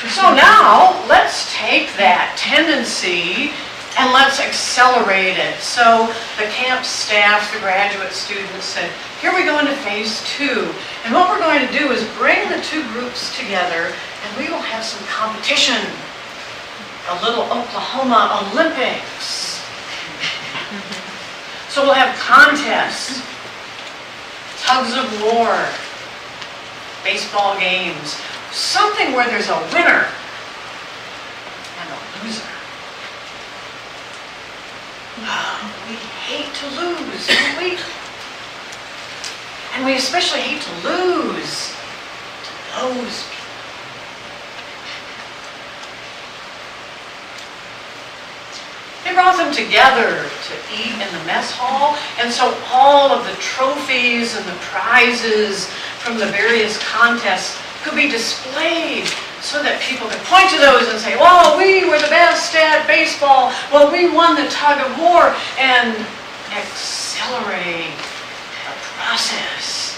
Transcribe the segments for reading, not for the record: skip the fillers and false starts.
So now, let's take that tendency and let's accelerate it. So the camp staff, the graduate students said, here we go into phase 2. And what we're going to do is bring the two groups together and we will have some competition. A little Oklahoma Olympics. So we'll have contests, tugs of war, baseball games, something where there's a winner and a loser. We hate to lose, don't we? And we especially hate to lose to those people. They brought them together to eat in the mess hall, and so all of the trophies and the prizes from the various contests could be displayed so that people could point to those and say, well, we were the best at baseball, well, we won the tug of war, and accelerate the process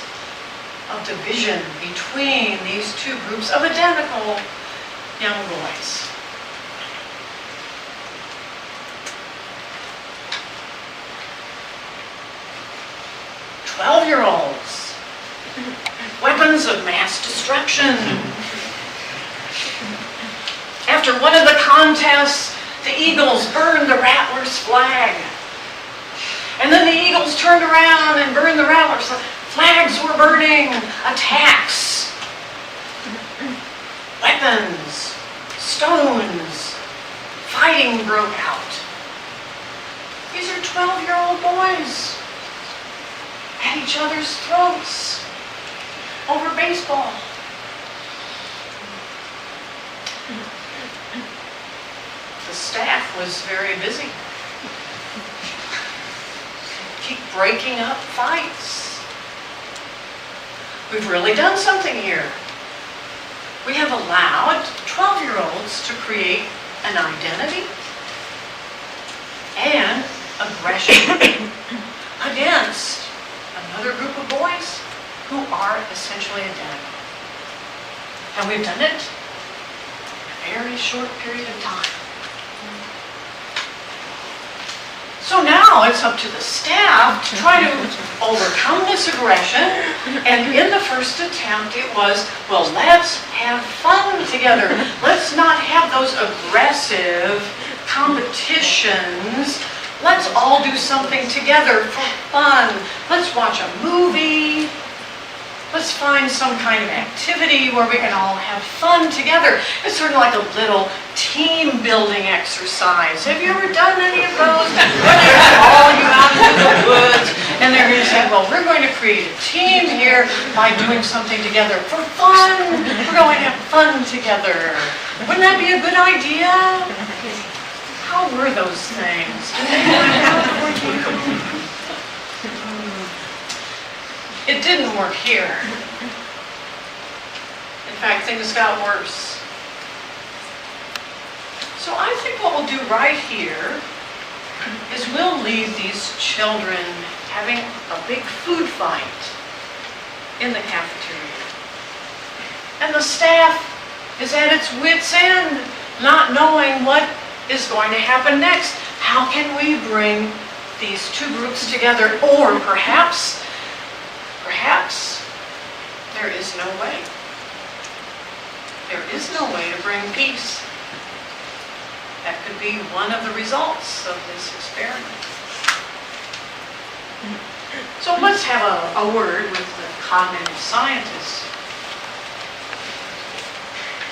of division between these two groups of identical young boys. "12-year-olds, weapons of mass destruction." After one of the contests, the Eagles burned the Rattlers' flag. And then the Eagles turned around and burned the Rattlers. Flags were burning. Attacks. Weapons. Stones. Fighting broke out. These are 12-year-old boys at each other's throats over baseball. The staff was very busy. Keep breaking up fights. We've really done something here. We have allowed 12-year-olds to create an identity and aggression against another group of boys who are essentially identical. And we've done it in a very short period of time. So now it's up to the staff to try to overcome this aggression. And in the first attempt it was, well, let's have fun together. Let's not have those aggressive competitions. Let's all do something together for fun. Let's watch a movie. Let's find some kind of activity where we can all have fun together. It's sort of like a little team building exercise. Have you ever done any of those? Where they call you out into the woods and they're going to say, well, we're going to create a team here by doing something together for fun. We're going to have fun together. Wouldn't that be a good idea? How were those things? Did they work out for you? It didn't work here. In fact, things got worse. So I think what we'll do right here is we'll leave these children having a big food fight in the cafeteria. And the staff is at its wit's end, not knowing what is going to happen next. How can we bring these two groups together? Or perhaps there is no way. There is no way to bring peace. That could be one of the results of this experiment. So let's have a word with the cognitive scientists.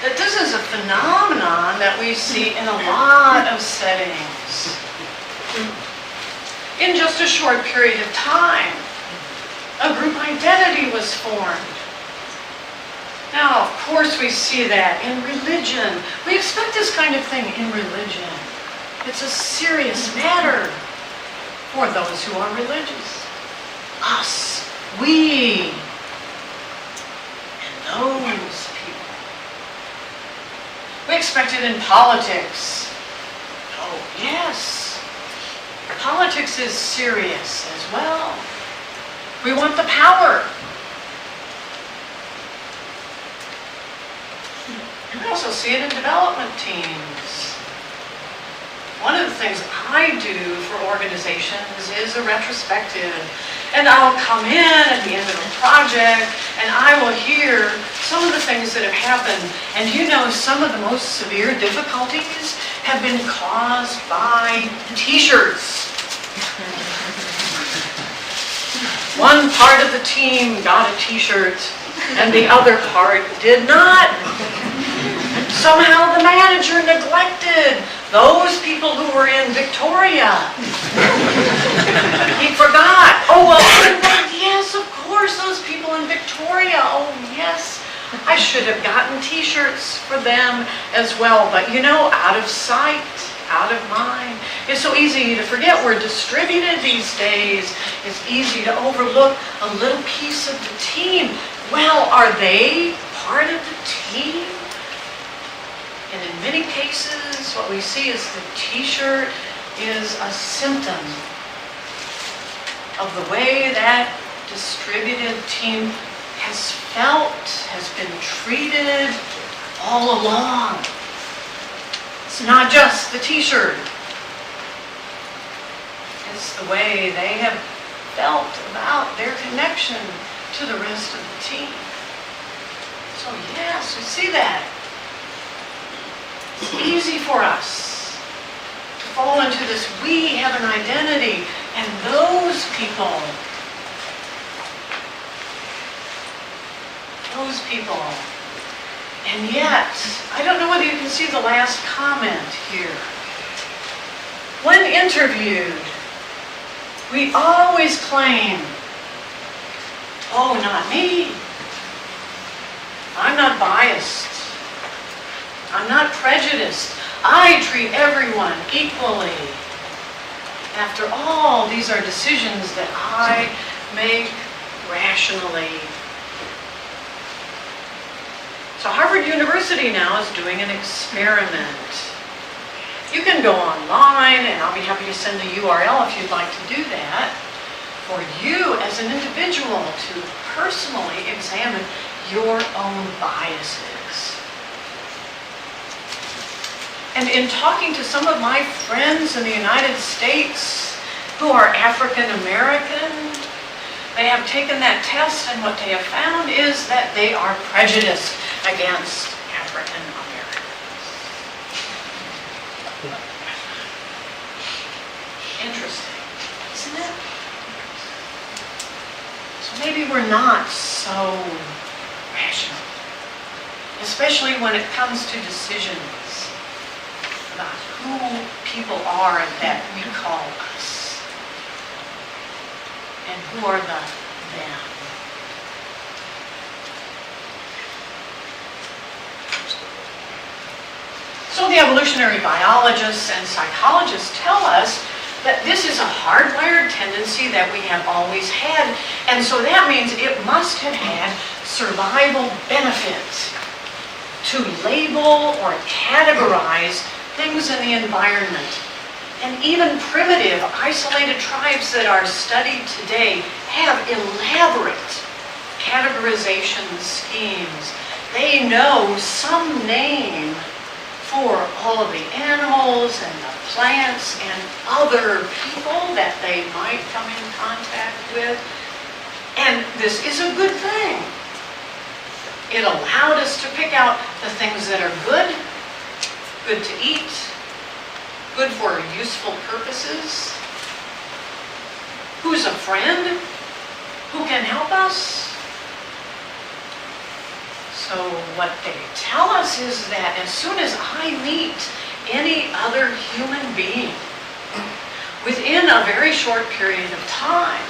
That this is a phenomenon that we see in a lot of settings. In just a short period of time, a group identity was formed. Now, of course, we see that in religion. We expect this kind of thing in religion. It's a serious matter for those who are religious. Us, we, and those people. We expect it in politics. Oh, yes. Politics is serious as well. We want the power. We also see it in development teams. One of the things I do for organizations is a retrospective. And I'll come in at the end of a project and I will hear some of the things that have happened. And you know, some of the most severe difficulties have been caused by t-shirts. One part of the team got a t-shirt and the other part did not. Somehow the manager neglected those people who were in Victoria. He forgot. Oh, well, yes, of course, those people in Victoria. Oh, yes. I should have gotten t-shirts for them as well. But you know, out of sight, out of mind. It's so easy to forget we're distributed these days. It's easy to overlook a little piece of the team. Well, are they part of the team? And in many cases, what we see is the t-shirt is a symptom of the way that distributed team has felt, has been treated all along. It's not just the t-shirt. It's the way they have felt about their connection to the rest of the team. So yes, we see that. It's easy for us to fall into this, we have an identity, and those people, and yet, I don't know whether you can see the last comment here. When interviewed, we always claim, oh, not me. I'm not biased. I'm not prejudiced. I treat everyone equally. After all, these are decisions that I make rationally. So Harvard University now is doing an experiment. You can go online, and I'll be happy to send the URL if you'd like to do that, for you as an individual to personally examine your own biases. And in talking to some of my friends in the United States who are African American, they have taken that test, and what they have found is that they are prejudiced against African Americans. Interesting, isn't it? So maybe we're not so rational, especially when it comes to decisions about who people are that we call us, and who are the them. So the evolutionary biologists and psychologists tell us that this is a hardwired tendency that we have always had, and so that means it must have had survival benefits to label or categorize things in the environment. And even primitive, isolated tribes that are studied today have elaborate categorization schemes. They know some name for all of the animals and the plants and other people that they might come in contact with. And this is a good thing. It allowed us to pick out the things that are good to eat, good for useful purposes, who's a friend, who can help us. So what they tell us is that as soon as I meet any other human being, within a very short period of time,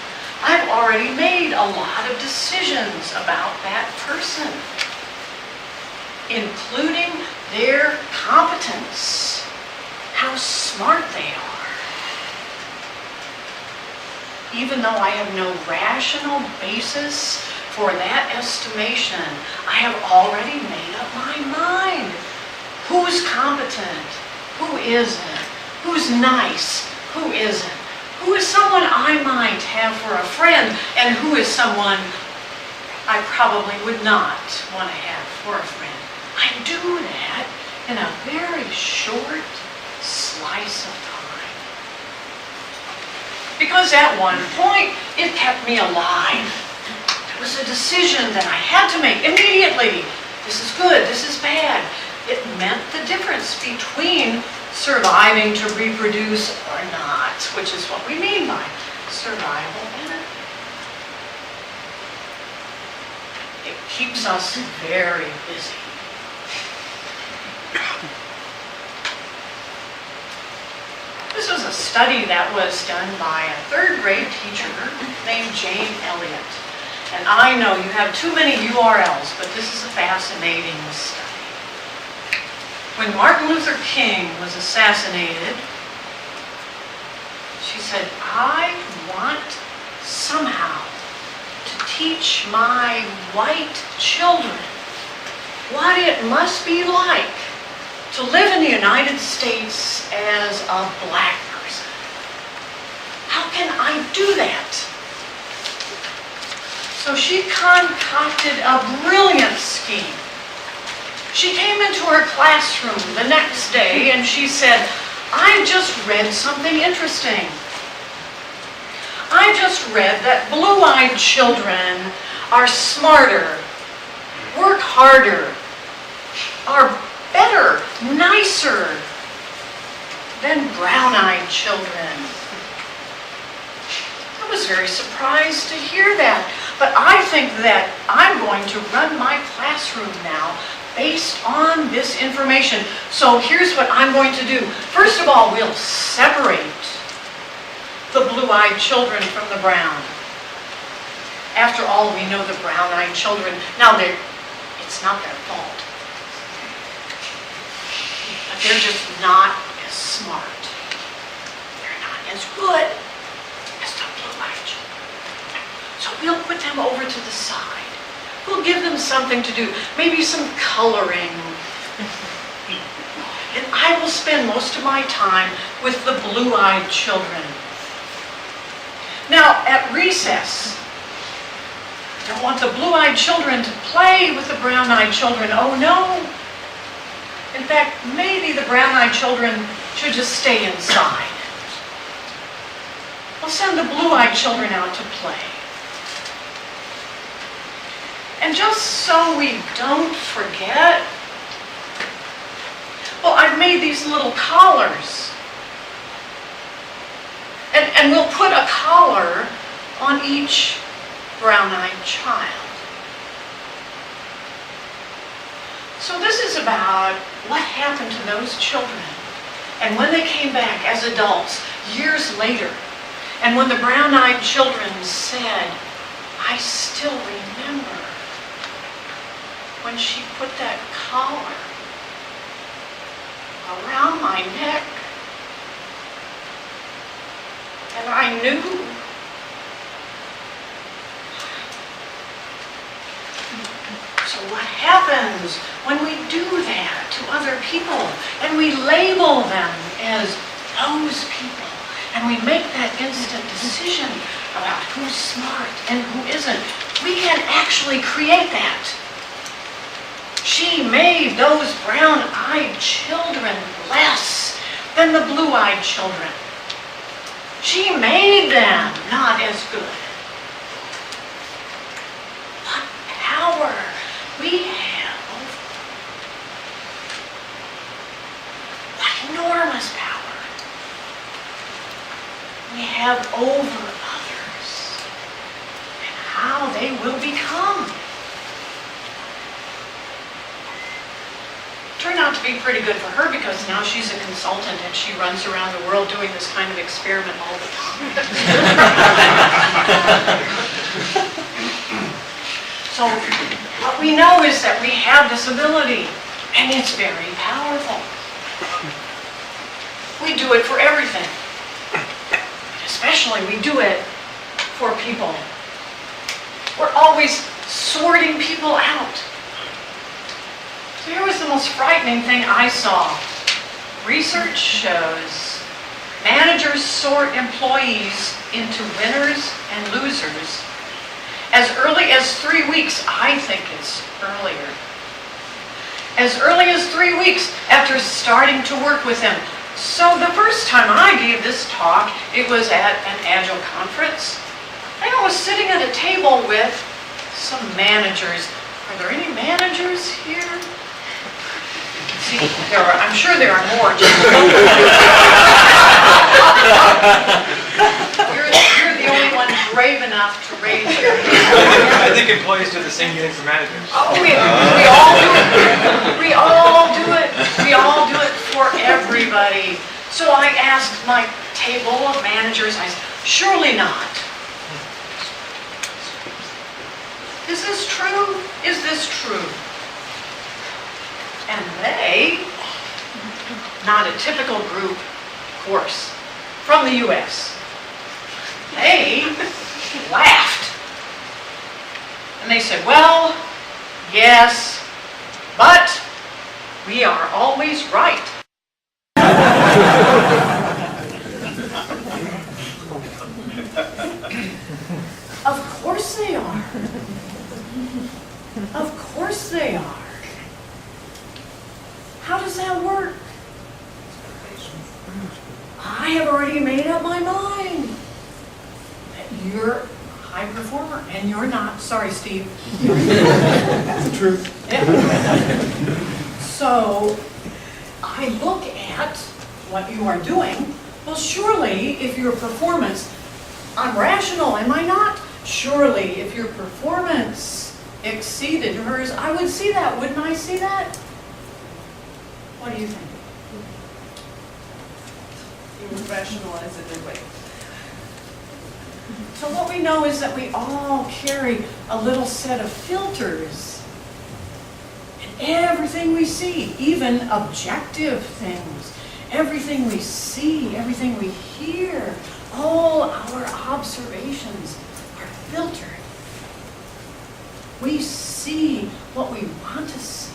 I've already made a lot of decisions about that person, including their competence, how smart they are. Even though I have no rational basis for that estimation, I have already made up my mind. Who's competent? Who isn't? Who's nice? Who isn't? Who is someone I might have for a friend, and who is someone I probably would not want to have for a friend? I do that in a very short slice of time. Because at one point, it kept me alive. It was a decision that I had to make immediately. This is good, this is bad. It meant the difference between surviving to reproduce or not, which is what we mean by survival benefit. It keeps us very busy. This was a study that was done by a third-grade teacher named Jane Elliott. And I know you have too many URLs, but this is a fascinating study. When Martin Luther King was assassinated, she said, I want somehow to teach my white children what it must be like to live in the United States as a black person. How can I do that? So she concocted a brilliant scheme. She came into her classroom the next day and she said, I just read something interesting. I just read that blue-eyed children are smarter, work harder, are better, nicer than brown-eyed children. I was very surprised to hear that, but I think that I'm going to run my classroom now based on this information. So here's what I'm going to do. First of all, we'll separate the blue-eyed children from the brown. After all, we know the brown-eyed children. Now, it's not their fault. But they're just not as smart. They're not as good as the blue-eyed children. So we'll put them over to the side. We'll give them something to do, maybe some coloring. And I will spend most of my time with the blue-eyed children. Now, at recess, I don't want the blue-eyed children to play with the brown-eyed children. Oh no! In fact, maybe the brown-eyed children should just stay inside. We'll send the blue-eyed children out to play. And just so we don't forget, well, I've made these little collars. And we'll put a collar on each brown-eyed child. So this is about what happened to those children. And when they came back as adults, years later, and when the brown-eyed children said, I still remember when she put that collar around my neck, and I knew. So what happens when we do that to other people and we label them as those people and we make that instant decision about who's smart and who isn't? We can actually create that. She made those brown-eyed children less than the blue-eyed children. She made them not as good. What power we have over them. What enormous power we have over others and how they will become. Turned out to be pretty good for her because now she's a consultant and she runs around the world doing this kind of experiment all the time. So what we know is that we have this ability and it's very powerful. We do it for everything. Especially we do it for people. We're always sorting people out. So here was the most frightening thing I saw. Research shows managers sort employees into winners and losers as early as 3 weeks. I think it's earlier. as early as 3 weeks after starting to work with him. So the first time I gave this talk, it was at an Agile conference. And I was sitting at a table with some managers. Are there any managers here? See, I'm sure there are more. You're the only one brave enough to raise your hand. I think employees do the same thing for managers. Oh, we all do it. We all do it. We all do it for everybody. So I asked my table of managers, I said, surely not. Is this true? Is this true? And they, not a typical group, of course, from the US, they laughed. And they said, well, yes, but we are always right. Of course they are. Of course they are. How does that work? I have already made up my mind that you're a high performer and you're not. Sorry, Steve. That's the truth. Yeah. So I look at what you are doing. Well, surely if your performance, I'm rational, am I not? Surely if your performance exceeded hers, I would see that. Wouldn't I see that? What do you think? You would rationalize it in a way. So what we know is that we all carry a little set of filters. And everything we see, even objective things, everything we see, everything we hear, all our observations are filtered. We see what we want to see.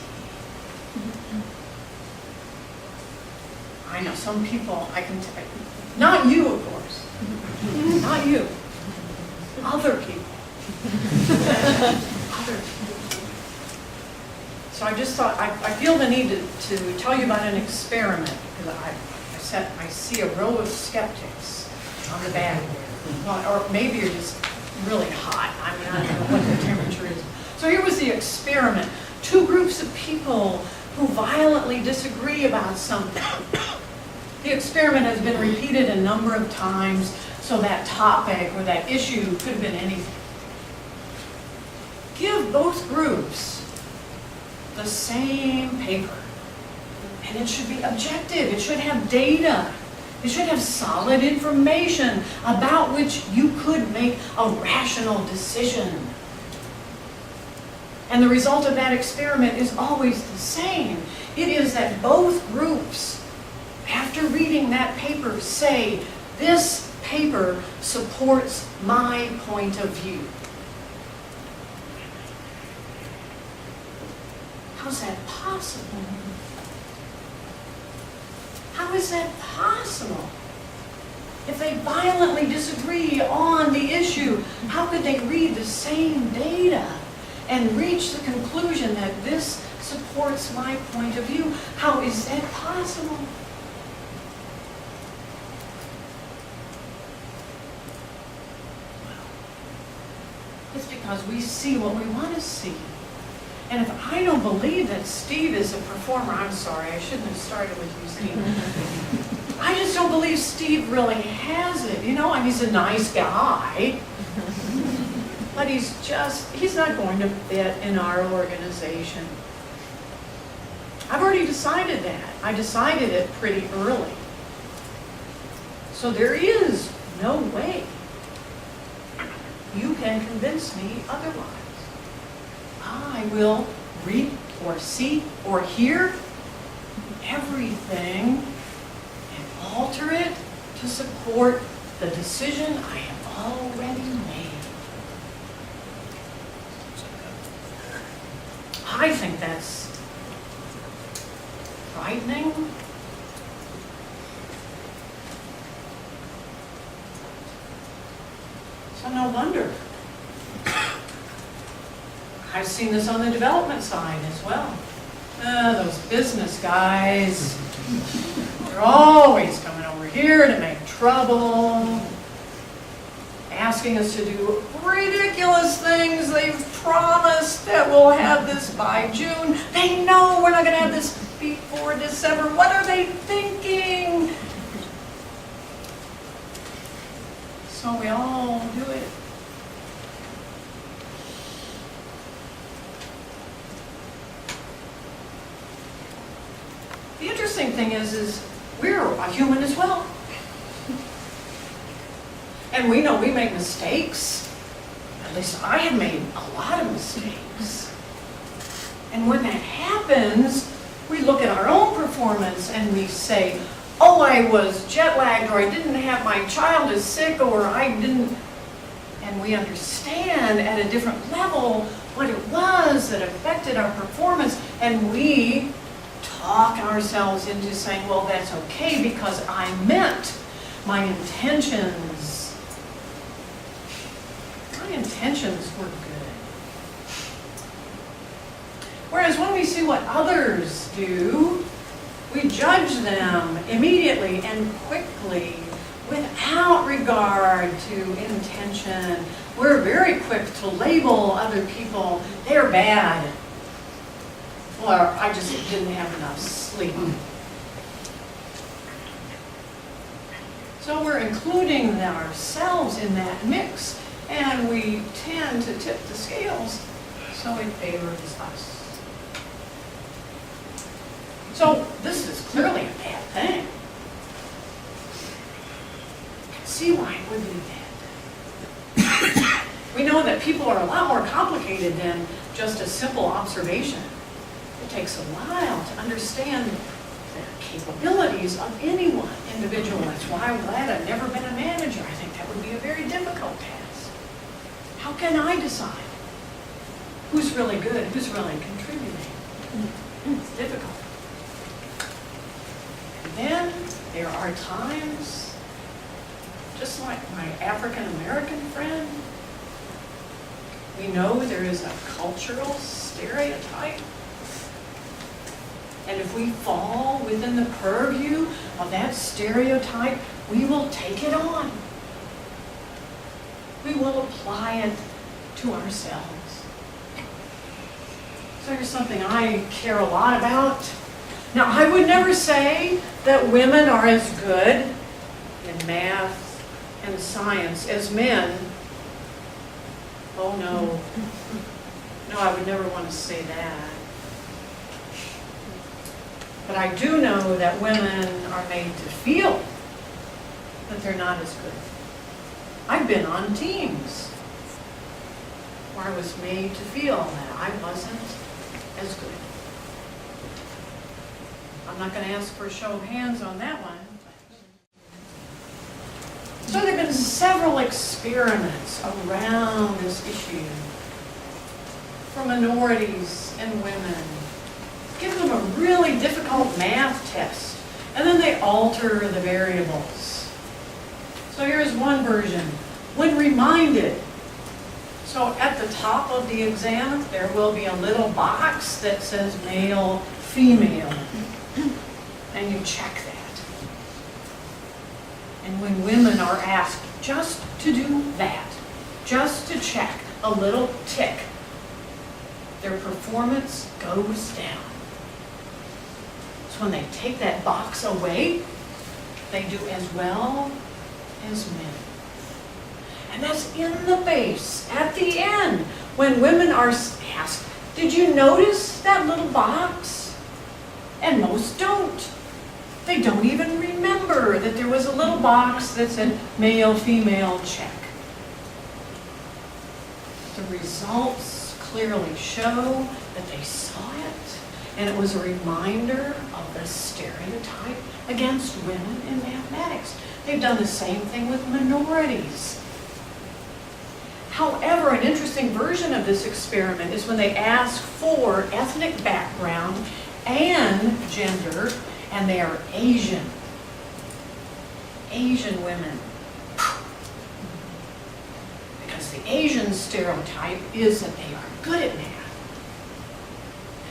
I know some people, I can tell you, not you, of course, not you, other people. Other people. So I just thought, I feel the need to tell you about an experiment, because I see a row of skeptics on the back there. Or maybe you're just really hot. I mean, I don't know what the temperature is. So here was the experiment. Two groups of people who violently disagree about something. The experiment has been repeated a number of times, so that topic or that issue could have been anything. Give both groups the same paper, and it should be objective. It should have data. It should have solid information about which you could make a rational decision. And the result of that experiment is always the same. It is that both groups, after reading that paper, say, this paper supports my point of view. How's that possible? How is that possible? If they violently disagree on the issue, how could they read the same data and reach the conclusion that this supports my point of view? How is that possible? It's because we see what we want to see. And if I don't believe that Steve is a performer, I'm sorry, I shouldn't have started with you, Steve. I just don't believe Steve really has it. You know, and he's a nice guy. But he's not going to fit in our organization. I've already decided that. I decided it pretty early. So there is no way you can convince me otherwise. I will read or see or hear everything and alter it to support the decision I have already made. I think that's frightening. So no wonder. I've seen this on the development side as well. Those business guys, they're always coming over here to make trouble, asking us to do ridiculous things. They've promised that we'll have this by June. They know we're not going to have this before December. What are they thinking? So we all do it. The interesting thing is we're a human as well. And we know we make mistakes. At least I have made a lot of mistakes. And when that happens, we look at our own performance and we say, oh, I was jet lagged, or I didn't have, my child is sick, or I didn't. And we understand at a different level what it was that affected our performance, and we talk ourselves into saying, well, that's okay because I meant my intentions were good. Whereas when we see what others do, we judge them immediately and quickly without regard to intention. We're very quick to label other people, they're bad, or I just didn't have enough sleep. So we're including ourselves in that mix, and we tend to tip the scales so it favors us. So this is clearly a bad thing. You can see why it would be bad. We know that people are a lot more complicated than just a simple observation. It takes a while to understand the capabilities of any one individual. That's why I'm glad I've never been a manager. I think that would be a very difficult task. How can I decide who's really good, who's really contributing? It's difficult. And then there are times, just like my African American friend, we know there is a cultural stereotype. And if we fall within the purview of that stereotype, we will take it on. We will apply it to ourselves. So here's something I care a lot about. Now, I would never say that women are as good in math and science as men. Oh, no. No, I would never want to say that. But I do know that women are made to feel that they're not as good. I've been on teams where I was made to feel that I wasn't as good. I'm not going to ask for a show of hands on that one. So there have been several experiments around this issue for minorities and women. Give them a really difficult math test, and then they alter the variables. So here's one version. When reminded, so at the top of the exam, there will be a little box that says male, female, and you check that. And when women are asked just to do that, just to check a little tick, their performance goes down. So when they take that box away, they do as well as men. And that's in the base, at the end, when women are asked, did you notice that little box? And most don't. They don't even remember that there was a little box that said male, female, check. The results clearly show that they saw it, and it was a reminder of the stereotype against women in mathematics. They've done the same thing with minorities. However, an interesting version of this experiment is when they ask for ethnic background and gender, and they are Asian. Asian women. Because the Asian stereotype is that they are good at math.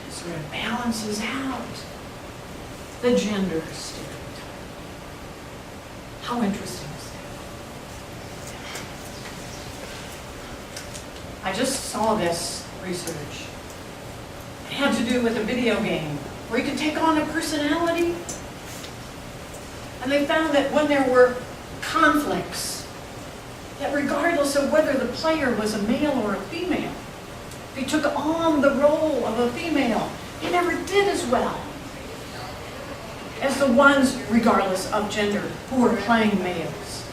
It's sort of balances out the gender stereotype. How interesting is that? I just saw this research. It had to do with a video game where you could take on a personality. And they found that when there were conflicts, that regardless of whether the player was a male or a female, if he took on the role of a female, he never did as well as the ones, regardless of gender, who were playing males.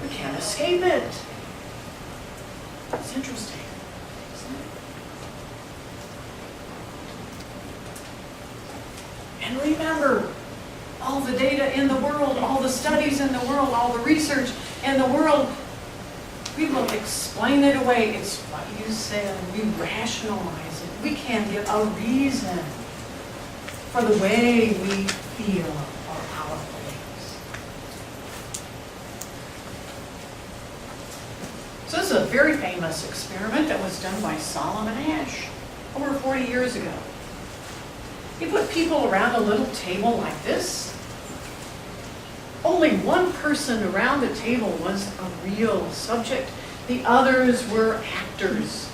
We can't escape it. It's interesting, isn't it? And remember, all the data in the world, all the studies in the world, all the research in the world, we will explain it away. It's what you said. We rationalize it. We can't give a reason for the way we feel or our beliefs. So this is a very famous experiment that was done by Solomon Asch over 40 years ago. He put people around a little table like this. Only one person around the table was a real subject. The others were actors.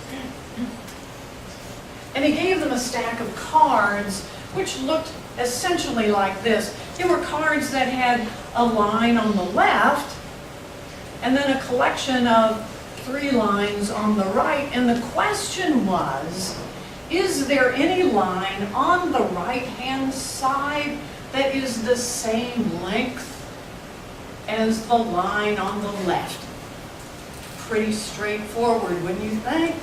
And he gave them a stack of cards which looked essentially like this. They were cards that had a line on the left and then a collection of 3 lines on the right. And the question was, is there any line on the right-hand side that is the same length as the line on the left? Pretty straightforward, wouldn't you think?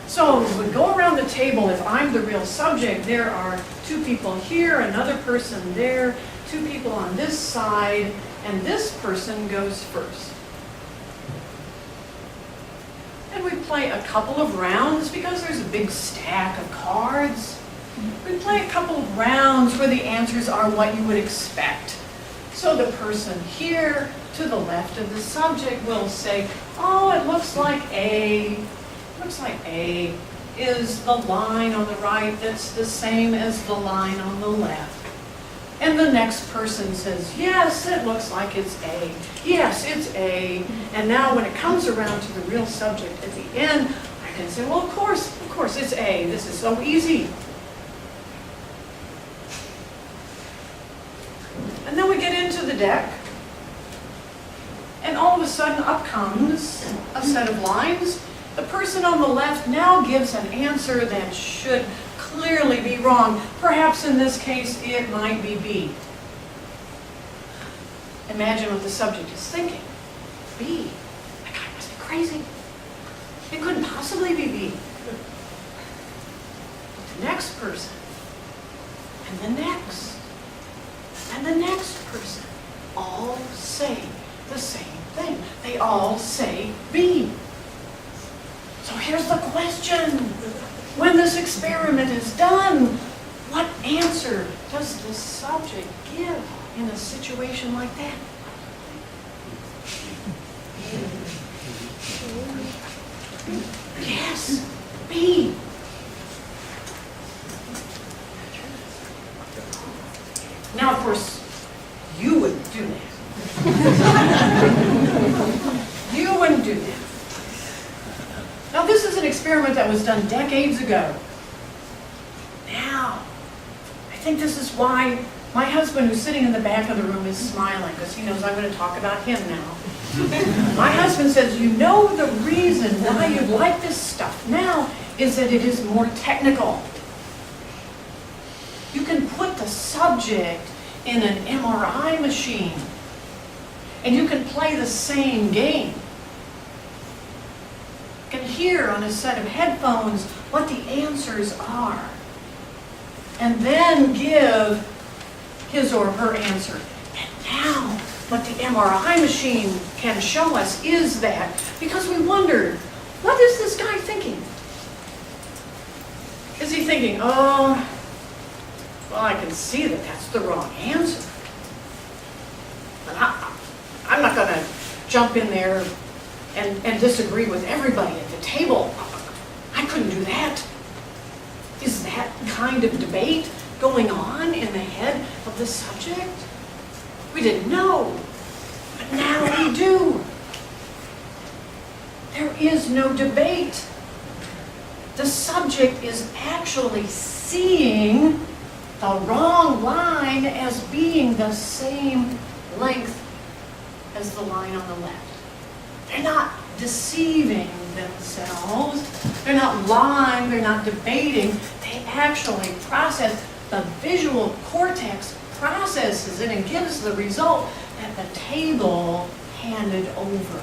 So we go around the table. If I'm the real subject, there are 2 people here, another person there, 2 people on this side, and this person goes first. And we play a couple of rounds because there's a big stack of cards. We play a couple of rounds where the answers are what you would expect. So the person here to the left of the subject will say, oh, it looks like A. Looks like A is the line on the right that's the same as the line on the left. And the next person says, yes, it looks like it's A. Yes, it's A. And now when it comes around to the real subject at the end, I can say, well, of course, it's A. This is so easy. And then we get into the deck. And all of a sudden up comes a set of lines. The person on the left now gives an answer that should clearly be wrong. Perhaps in this case, it might be B. Imagine what the subject is thinking. B? That guy must be crazy. It couldn't possibly be B. But the next person, and the next, and the next person all say the same thing. They all say B. So here's the question. When this experiment is done, what answer does the subject give in a situation like that? Yes, B. Now, of course, you wouldn't do that. You wouldn't do that. Now, this is an experiment that was done decades ago. Now, I think this is why my husband, who's sitting in the back of the room, is smiling, because he knows I'm going to talk about him now. My husband says, you know, the reason why you like this stuff now is that it is more technical. You can put the subject in an MRI machine, and you can play the same game. You can hear on a set of headphones what the answers are, and then give his or her answer. And now, what the MRI machine can show us is that, because we wondered, what is this guy thinking? Is he thinking, oh, well, I can see that that's the wrong answer, but I'm not going to jump in there and disagree with everybody at the table. I couldn't do that. Is that kind of debate going on in the head of the subject? We didn't know, but now we do. There is no debate. The subject is actually seeing the wrong line as being the same length as the line on the left. They're not deceiving themselves. They're not lying. They're not debating. They actually process. The visual cortex processes it and gives the result that the table handed over.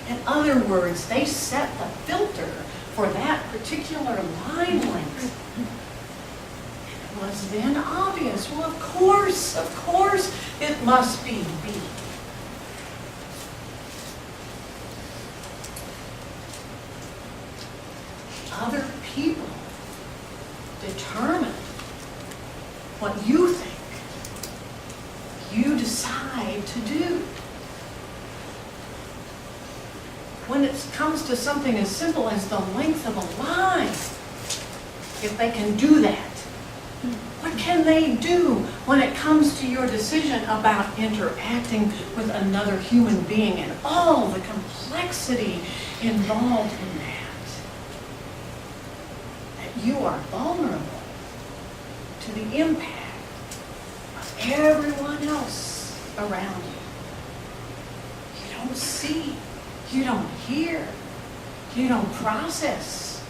In other words, they set the filter for that particular line length. It was then obvious. Well, of course, it must be B. Other people determine what you think. You decide to do. When it comes to something as simple as the length of a line, if they can do that, what can they do when it comes to your decision about interacting with another human being and all the complexity involved in that? That you are vulnerable to the impact of everyone else around you. You don't see, you don't hear, you don't process,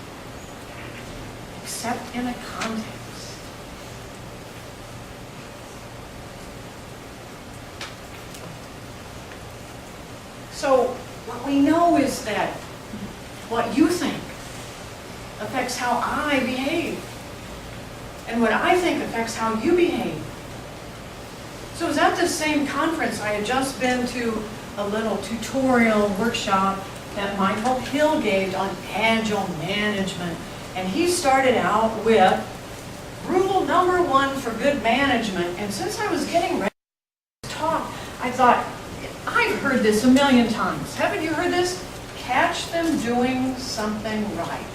except in a context. So what we know is that what you think affects how I behave. And what I think affects how you behave. So it was at this same conference I had just been to a little tutorial workshop that Michael Hill gave on Agile management. And he started out with rule number 1 for good management. And since I was getting ready to talk, I thought, I've heard this a million times. Haven't you heard this? Catch them doing something right.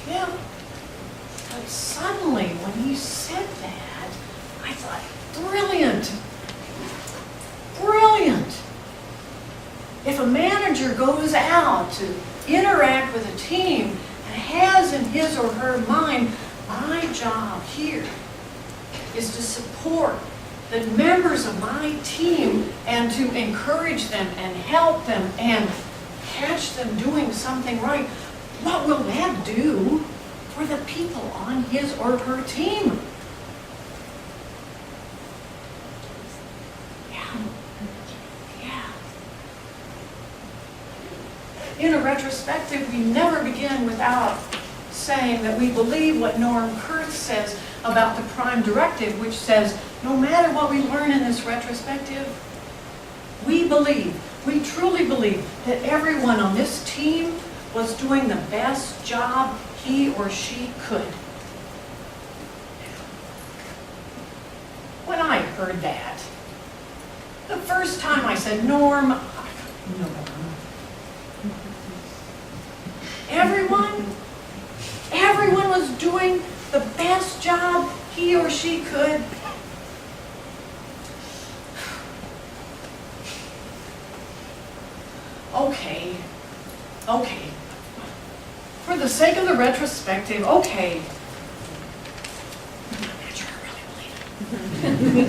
Yeah. But suddenly, when he said that, I thought, brilliant. Brilliant. If a manager goes out to interact with a team and has in his or her mind, my job here is to support the members of my team and to encourage them and help them and catch them doing something right, what will that do for the people on his or her team? Yeah. In a retrospective, we never begin without saying that we believe what Norm Kurth says about the prime directive, which says, no matter what we learn in this retrospective, we truly believe that everyone on this team was doing the best job he or she could. When I heard that, the first time I said, Norm, everyone was doing the best job he or she could. Okay. For the sake of the retrospective, okay. I'm not sure I really believe it.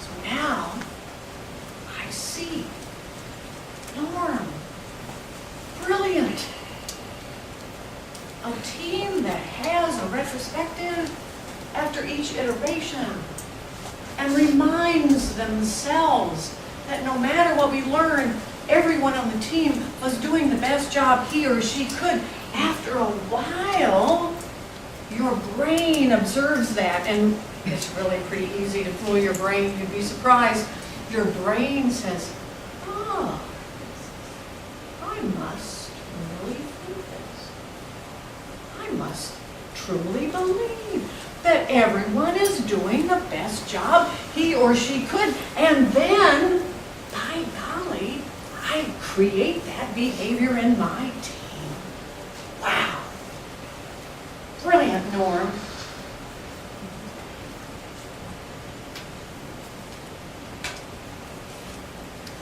So now, I see. Norm. Brilliant. A team that has a retrospective after each iteration and reminds themselves that no matter what we learn, everyone on the team was doing the best job he or she could. After a while, your brain observes that, and it's really pretty easy to fool your brain. You'd be surprised. Your brain says, oh, I must really think this. I must truly believe that everyone is doing the best job he or she could. And then, by golly, I I create that behavior in my team. Wow. Brilliant, Norm.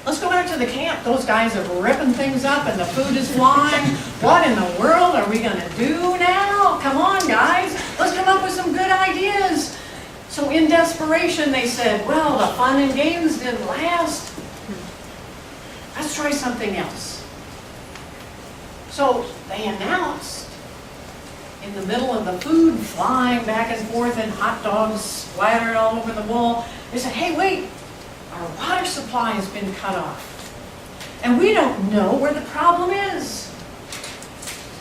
Let's go back to the camp. Those guys are ripping things up and the food is flying. What in the world are we going to do now? Come on, guys. Let's come up with some good ideas. So in desperation, they said, well, the fun and games didn't last. Let's try something else. So they announced, in the middle of the food flying back and forth and hot dogs splattered all over the wall, they said, hey, wait. Our water supply has been cut off, and we don't know where the problem is.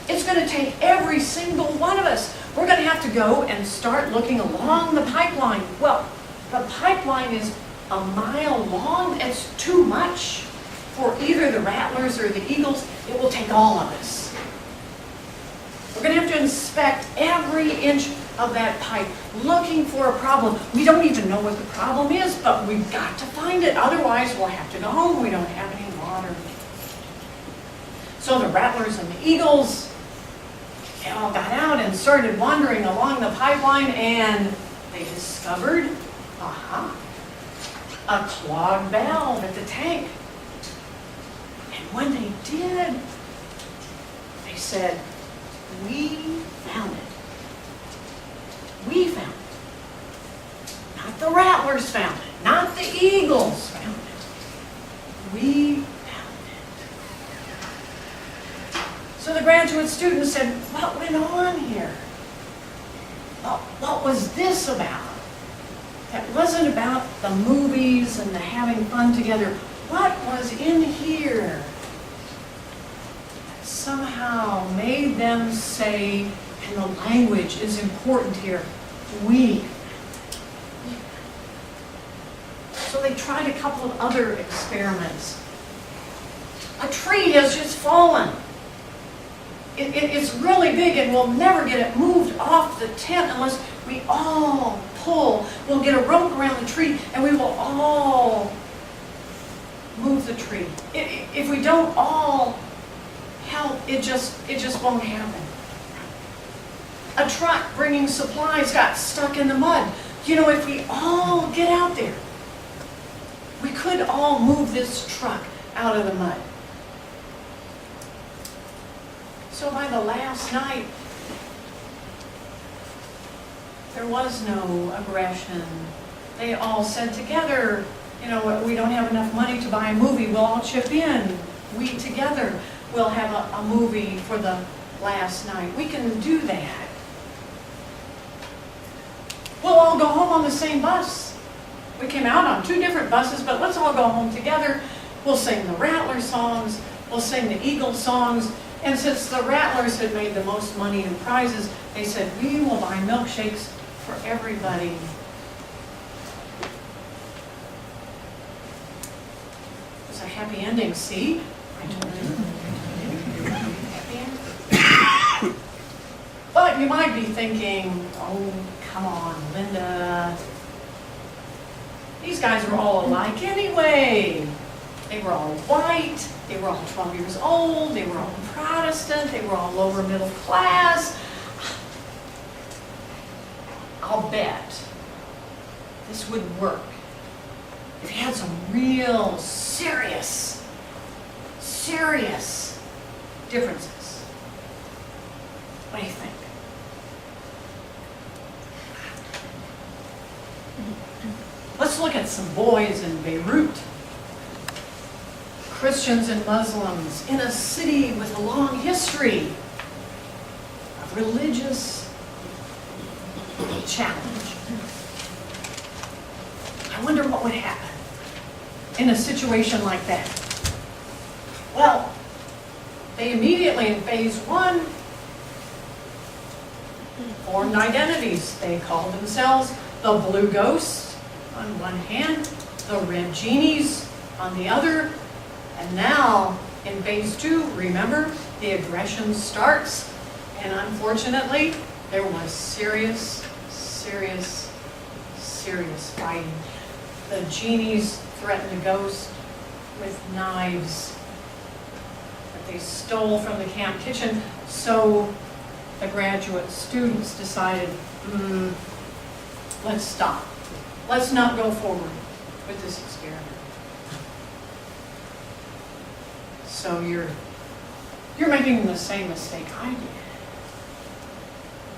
It's going to take every single one of us. We're going to have to go and start looking along the pipeline. Well, the pipeline is a mile long. It's too much for either the rattlers or the eagles. It will take all of us. We're going to have to inspect every inch of that pipe, looking for a problem. We don't even know what the problem is, but we've got to find it. Otherwise, we'll have to go home. We don't have any water. So the rattlers and the eagles, they all got out and started wandering along the pipeline, and they discovered, a clogged valve at the tank. And when they did, they said, we found it. We found it. Not the rattlers found it. Not the eagles found it. We found it. So the graduate student said, what went on here? What was this about? That wasn't about the movies and the having fun together. What was in here that somehow made them say, and the language is important here, we. So they tried a couple of other experiments. A tree has just fallen. It's really big, and we'll never get it moved off the tent unless we all pull. We'll get a rope around the tree, and we will all move the tree. If we don't all help, it just won't happen. A truck bringing supplies got stuck in the mud. You know, if we all get out there, we could all move this truck out of the mud. So by the last night, there was no aggression. They all said together, you know, we don't have enough money to buy a movie. We'll all chip in. We together will have a movie for the last night. We can do that. We'll all go home on the same bus. We came out on 2 different buses, but let's all go home together. We'll sing the Rattler songs. We'll sing the Eagle songs. And since the Rattlers had made the most money in prizes, they said, we will buy milkshakes for everybody. It was a happy ending, see? I told you. Happy ending. But you might be thinking, oh, come on, Linda. These guys were all alike anyway. They were all white. They were all 12 years old. They were all Protestant. They were all lower middle class. I'll bet this would work if you had some real serious differences. What do you think? Let's look at some boys in Beirut. Christians and Muslims in a city with a long history of religious challenge. I wonder what would happen in a situation like that. Well, they immediately in phase 1 formed identities. They called themselves the Blue Ghosts on one hand, the Red Genies on the other. And now, in phase 2, remember, the aggression starts, and unfortunately, there was serious fighting. The genies threatened the ghost with knives that they stole from the camp kitchen. So the graduate students decided, let's stop. Let's not go forward with this experiment. So you're making the same mistake I did.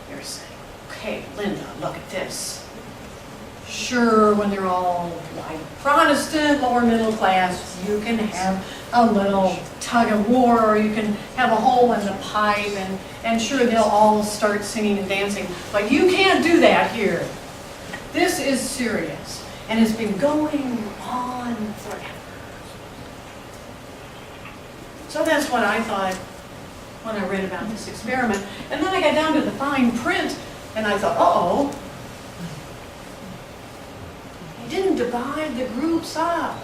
You're saying, okay, Linda, look at this. Sure, when they're all white Protestant, lower middle class, you can have a little tug of war, or you can have a hole in the pipe, and sure, they'll all start singing and dancing. But you can't do that here. This is serious, and it's been going on forever. So that's what I thought when I read about this experiment. And then I got down to the fine print, and I thought, uh-oh. They didn't divide the groups up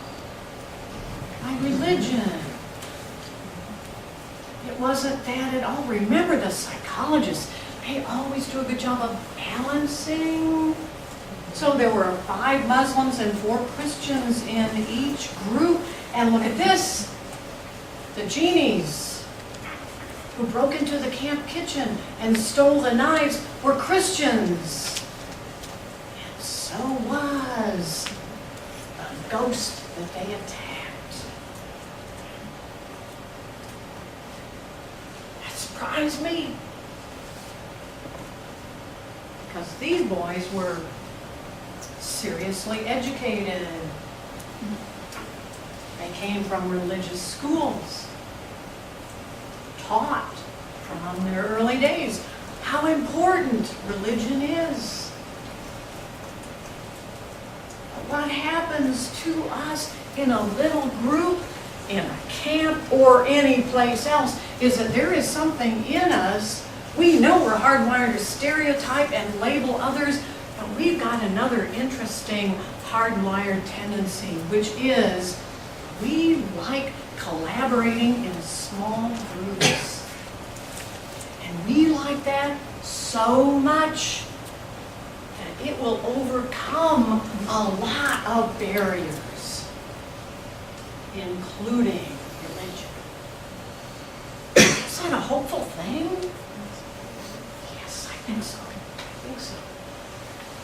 by religion. It wasn't that at all. Remember, the psychologists, they always do a good job of balancing. So there were 5 Muslims and 4 Christians in each group. And look at this. The genies who broke into the camp kitchen and stole the knives were Christians. And so was the ghost that they attacked. That surprised me. Because these boys were seriously educated. They came from religious schools, taught from their early days how important religion is. What happens to us in a little group, in a camp, or any place else is that there is something in us. We know we're hardwired to stereotype and label others, but we've got another interesting hardwired tendency, which is we like collaborating in small groups. And we like that so much that it will overcome a lot of barriers, including religion. Is that a hopeful thing? Yes, I think so. I think so.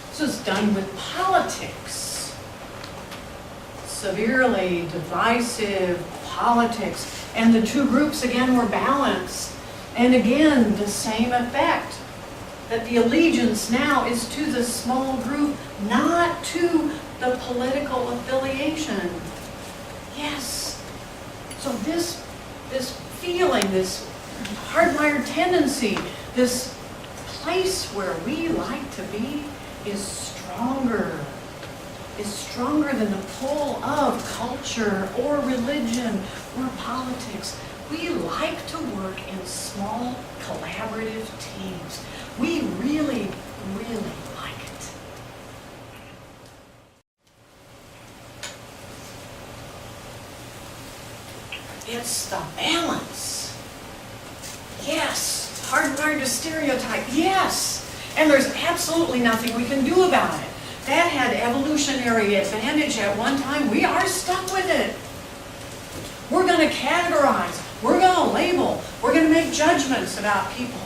This is done with politics. Severely divisive politics. And the 2 groups, again, were balanced. And again, the same effect. That the allegiance now is to the small group, not to the political affiliation. Yes. So this feeling, this hardwired tendency, this place where we like to be is stronger than the pull of culture or religion or politics. We like to work in small collaborative teams. We really, really like it. It's the balance. Yes, hardwired to stereotype. Yes, and there's absolutely nothing we can do about it. That had evolutionary advantage at one time. We are stuck with it. We're going to categorize. We're going to label. We're going to make judgments about people.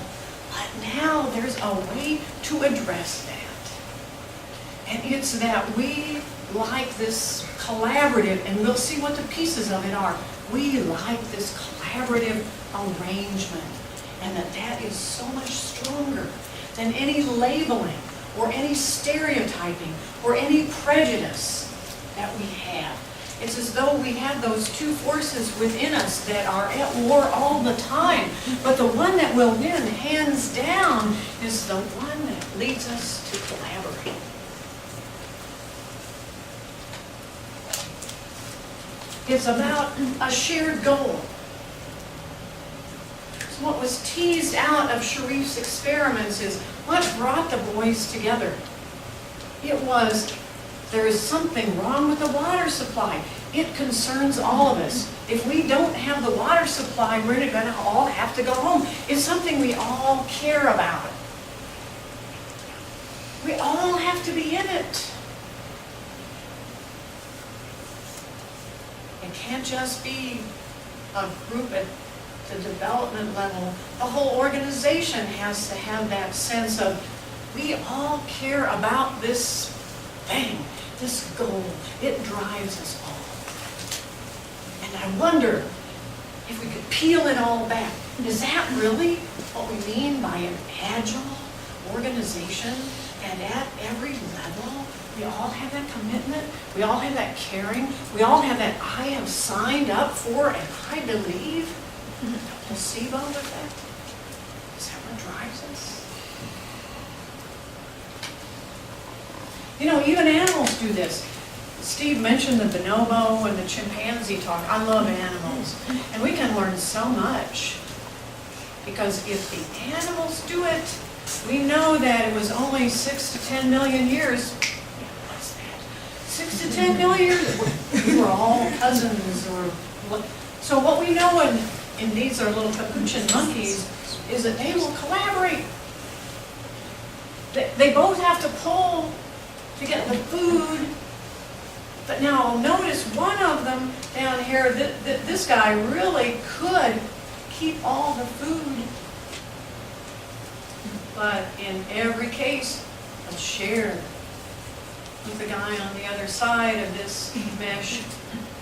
But now there's a way to address that. And it's that we like this collaborative, and we'll see what the pieces of it are. We like this collaborative arrangement, and that is so much stronger than any labeling or any stereotyping or any prejudice that we have. It's as though we have those 2 forces within us that are at war all the time. But the one that will win, hands down, is the one that leads us to collaborate. It's about a shared goal. So what was teased out of Sharif's experiments is what brought the boys together. It was, there is something wrong with the water supply. It concerns all of us. If we don't have the water supply, we're going to all have to go home. It's something we all care about. We all have to be in it. It can't just be a group at the development level, the whole organization has to have that sense of, we all care about this thing, this goal. It drives us all. And I wonder if we could peel it all back. Is that really what we mean by an agile organization? And at every level, we all have that commitment, we all have that caring, we all have that I have signed up for and I believe the placebo effect. Is that what drives us? You know, even animals do this. Steve mentioned the bonobo and the chimpanzee talk. I love animals. And we can learn so much. Because if the animals do it, we know that it was only 6 to 10 million years. What's that? 6 to 10 million years? We were all cousins or what? So what we know in these are little capuchin monkeys is that they will collaborate. They both have to pull to get the food. But now notice one of them down here, this guy really could keep all the food. But in every case, let's share with the guy on the other side of this mesh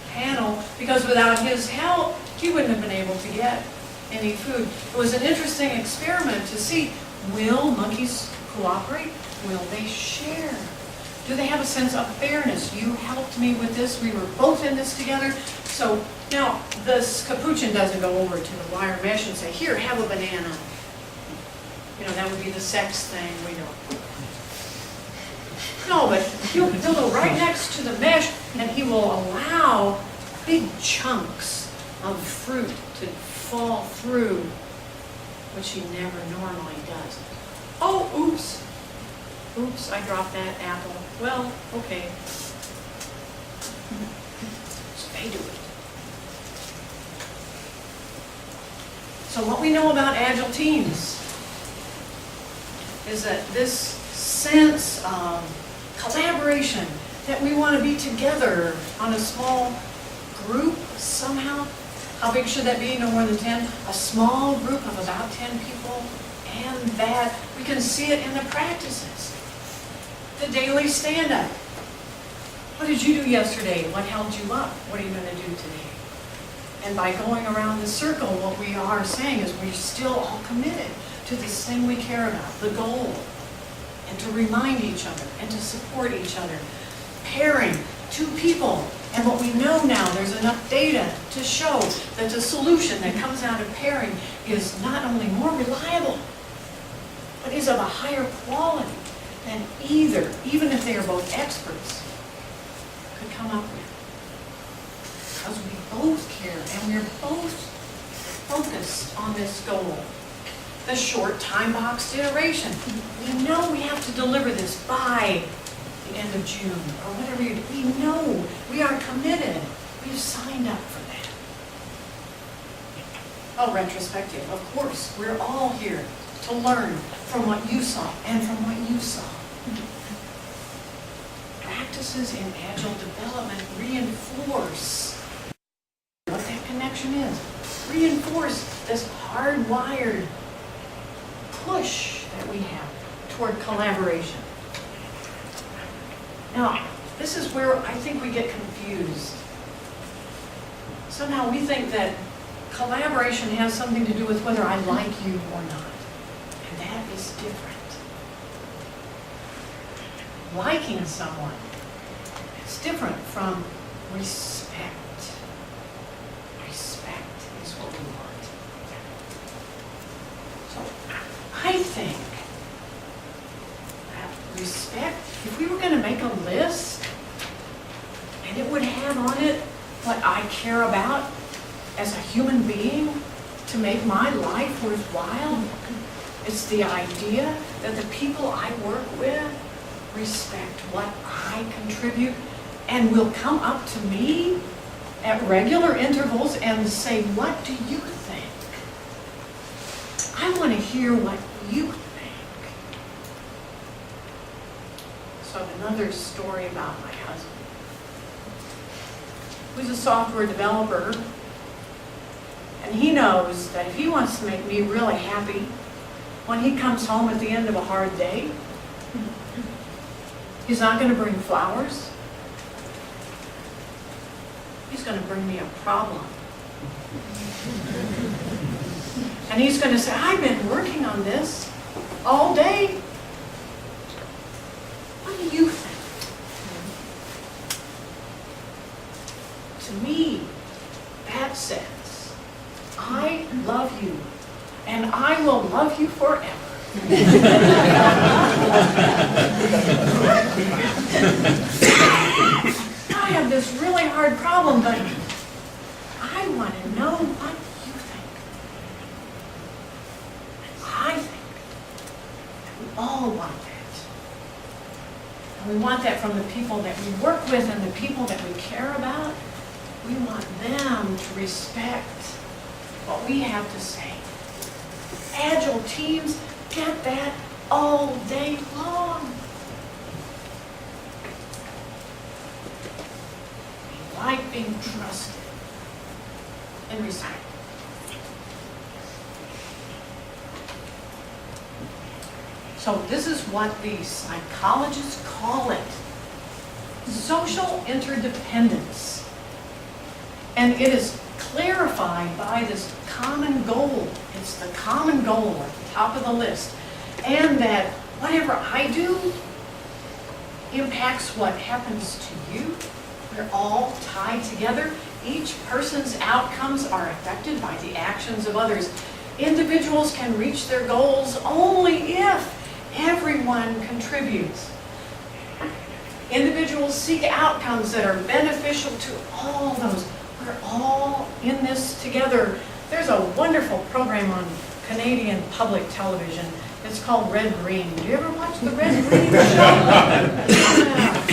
panel, because without his help, he wouldn't have been able to get any food. It was an interesting experiment to see, will monkeys cooperate? Will they share? Do they have a sense of fairness? You helped me with this, we were both in this together. So now, this capuchin doesn't go over to the wire mesh and say, here, have a banana. You know, that would be the sex thing, we know. No, but he'll go right next to the mesh and he will allow big chunks of fruit to fall through, which he never normally does. Oh, oops. Oops, I dropped that apple. Well, okay. So they do it. So what we know about agile teams is that this sense of collaboration, that we want to be together on a small group somehow. How big should that be? No more than 10? A small group of about 10 people, and that we can see it in the practices. The daily stand-up. What did you do yesterday? What held you up? What are you going to do today? And by going around the circle, what we are saying is we're still all committed to this thing we care about, the goal, and to remind each other and to support each other. Pairing two people, and what we know now, there's enough data to show that the solution that comes out of pairing is not only more reliable, but is of a higher quality than either, even if they are both experts, could come up with. Because we both care and we're both focused on this goal. The short time box iteration. We know we have to deliver this by the end of June or whatever you do. We know we are committed. We've signed up for that. Oh, retrospective. Of course, we're all here to learn from what you saw and from what you saw. Practices in agile development reinforce what that connection is. Reinforce this hardwired push that we have toward collaboration. Now, this is where I think we get confused. Somehow we think that collaboration has something to do with whether I like you or not. And that is different. Liking someone is different from respect. Respect is what we want. So I think that respect, if we were going to make a list and it would have on it what I care about as a human being to make my life worthwhile, it's the idea that the people I work with respect what I contribute and will come up to me at regular intervals and say, what do you think? I want to hear what you think. So I have another story about my husband, who's a software developer, and he knows knows that if he wants to make me really happy, when he comes home at the end of a hard day, he's not going to bring flowers. He's going to bring me a problem. And he's going to say, I've been working on this all day. What do you think? To me, that says, I love you, and I will love you forever. I have this really hard problem, but I want to know what you think. I think that we all want that. And we want that from the people that we work with and the people that we care about. We want them to respect what we have to say. Agile teams get that all day long. We like being trusted and respected. So this is what the psychologists call it. Social interdependence. And it is clarified by this common goal. It's the common goal at the top of the list. And that whatever I do impacts what happens to you. We're all tied together. Each person's outcomes are affected by the actions of others. Individuals can reach their goals only if everyone contributes. Individuals seek outcomes that are beneficial to all those. We're all in this together. There's a wonderful program on Canadian public television. It's called Red Green. Do you ever watch the Red Green show?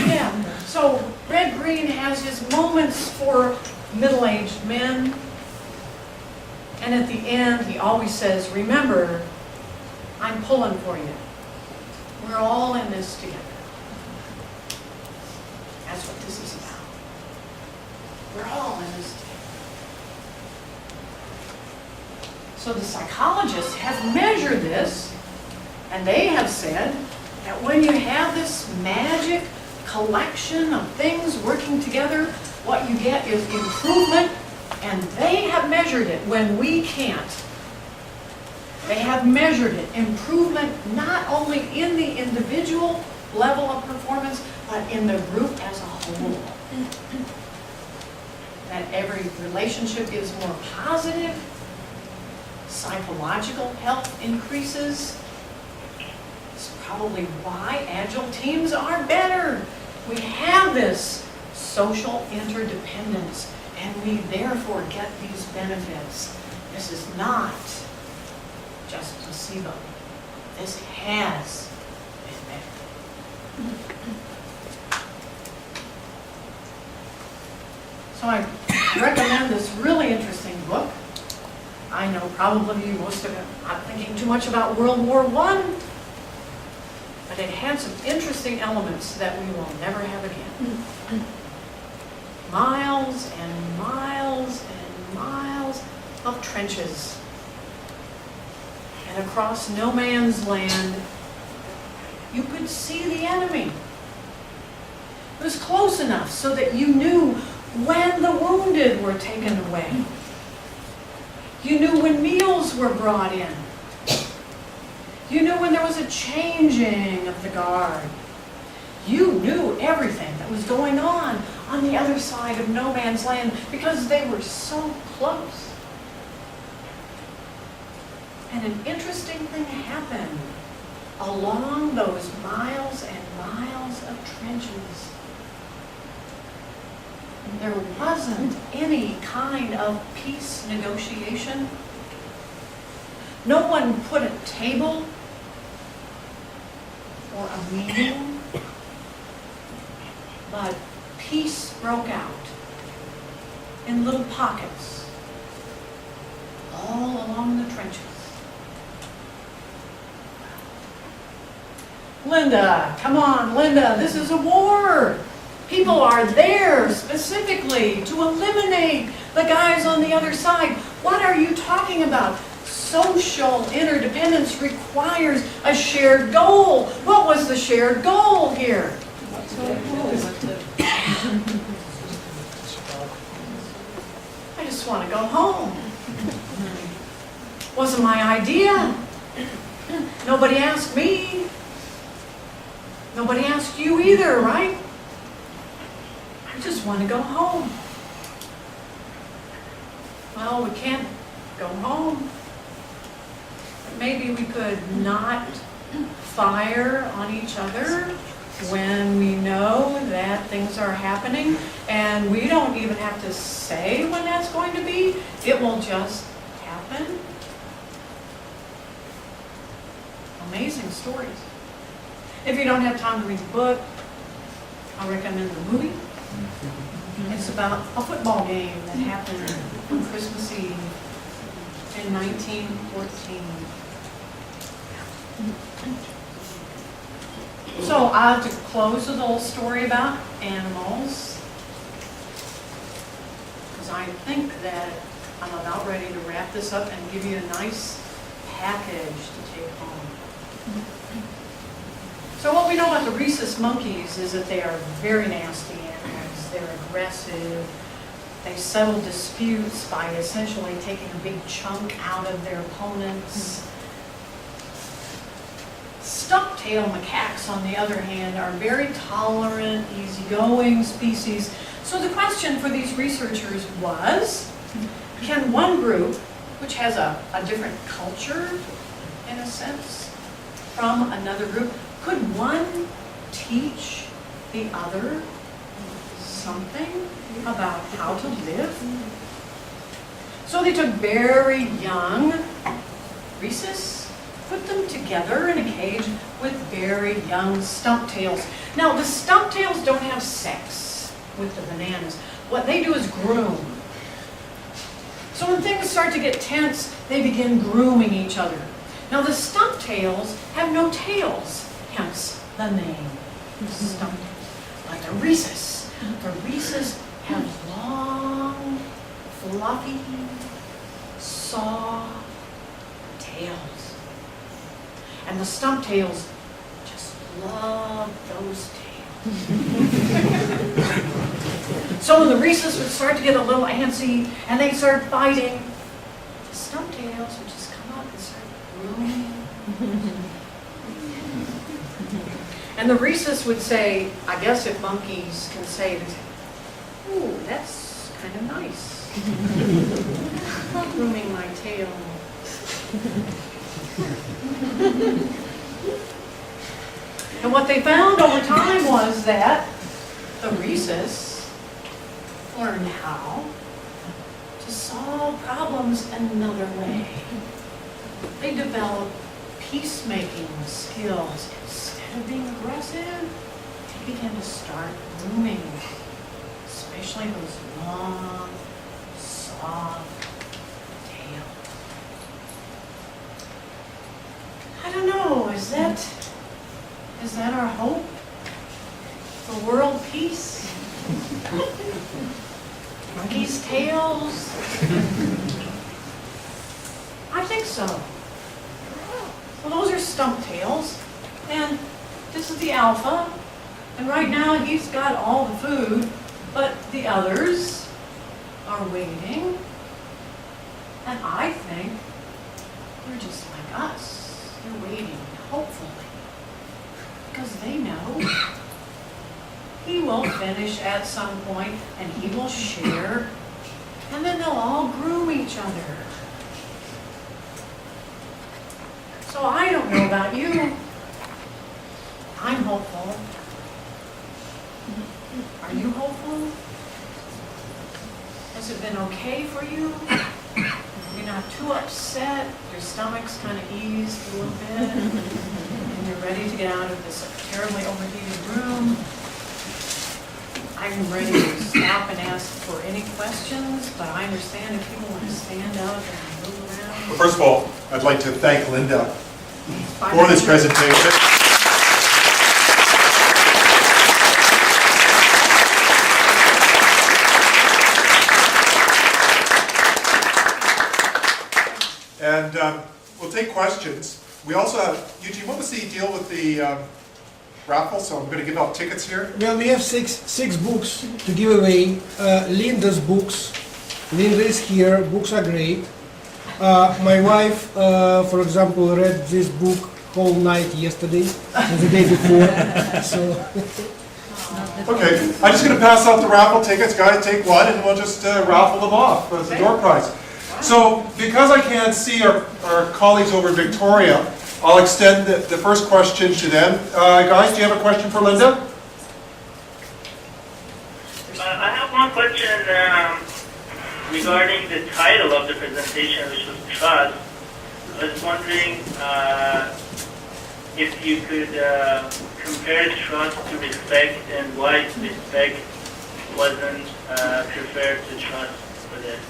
Yeah. So Red Green has his moments for middle-aged men. And at the end, he always says, remember, I'm pulling for you. We're all in this together. That's what this is about. We're all in this together. So the psychologists have measured this, and they have said that when you have this magic collection of things working together, what you get is improvement, and they have measured it when we can't. They have measured it, improvement not only in the individual level of performance, but in the group as a whole. That every relationship is more positive, psychological health increases. It's probably why Agile teams are better. We have this social interdependence, and we therefore get these benefits. This is not just placebo. This has been better. So I recommend this really interesting book. I know probably most of it not thinking too much about World War I, but it had some interesting elements that we will never have again. Miles and miles and miles of trenches. And across no man's land, you could see the enemy. It was close enough so that you knew when the wounded were taken away. You knew when meals were brought in. You knew when there was a changing of the guard. You knew everything that was going on the other side of no man's land because they were so close. And an interesting thing happened along those miles and miles of trenches. There wasn't any kind of peace negotiation. No one put a table or a meeting, but peace broke out in little pockets all along the trenches. Linda, come on, Linda, this is a war. People are there specifically to eliminate the guys on the other side. What are you talking about? Social interdependence requires a shared goal. What was the shared goal here? I just want to go home. Wasn't my idea. Nobody asked me. Nobody asked you either, right? I just want to go home. Well, we can't go home. But maybe we could not fire on each other when we know that things are happening, and we don't even have to say when that's going to be. It will just happen. Amazing stories. If you don't have time to read the book, I recommend the movie. It's about a football game that happened on Christmas Eve in 1914. So I have to close with a little story about animals, because I think that I'm about ready to wrap this up and give you a nice package to take home. So what we know about the rhesus monkeys is that they are very nasty animals. They're aggressive. They settle disputes by essentially taking a big chunk out of their opponents. Stump-tailed macaques, on the other hand, are very tolerant, easygoing species. So the question for these researchers was, can one group, which has a different culture, in a sense, from another group, could one teach the other something about how to live? So they took very young rhesus, put them together in a cage with very young stump-tails. Now, the stump-tails don't have sex with the bananas. What they do is groom. So when things start to get tense, they begin grooming each other. Now, the stump-tails have no tails, hence the name stump-tails. Like the rhesus. The rhesus have long, fluffy, soft tails. And the stump-tails just love those tails. So when the rhesus would start to get a little antsy and they start fighting, the stump-tails would just come up and start grooming. And the rhesus would say, I guess if monkeys can say, they say, ooh, that's kind of nice. Grooming my tail. And what they found over time was that the rhesus learned how to solve problems another way. They developed peacemaking skills. Instead of being aggressive, they began to start grooming, especially those long, soft tails. I don't know, is that our hope for world peace? Monkeys' tails? I think so. Well, those are stump tails, and this is the alpha, and right now he's got all the food, but the others are waiting, and I think they're just like us. They're waiting, hopefully, because they know he will finish at some point, and he will share, and then they'll all groom each other. So I don't know about you. I'm hopeful. Are you hopeful? Has it been okay for you? You're not too upset? Your stomach's kind of eased a little bit? And you're ready to get out of this terribly overheated room? I'm ready to stop and ask for any questions, but I understand if people want to stand up and move around. Well, first of all, I'd like to thank Linda for this presentation. And we'll take questions. We also have, Eugene, what was the deal with the raffle? So I'm going to give out tickets here. Well, we have six books to give away. Linda's books. Linda is here. Books are great. My wife, for example, read this book whole night yesterday and the day before. So. Okay, I'm just going to pass out the raffle tickets. Guys, take one, and we'll just raffle them off as a door prize. So, because I can't see our colleagues over in Victoria, I'll extend the first question to them. Guys, do you have a question for Linda? I have one question regarding the title of the presentation, which was trust. I was wondering if you could compare trust to respect and why respect wasn't preferred to trust for this.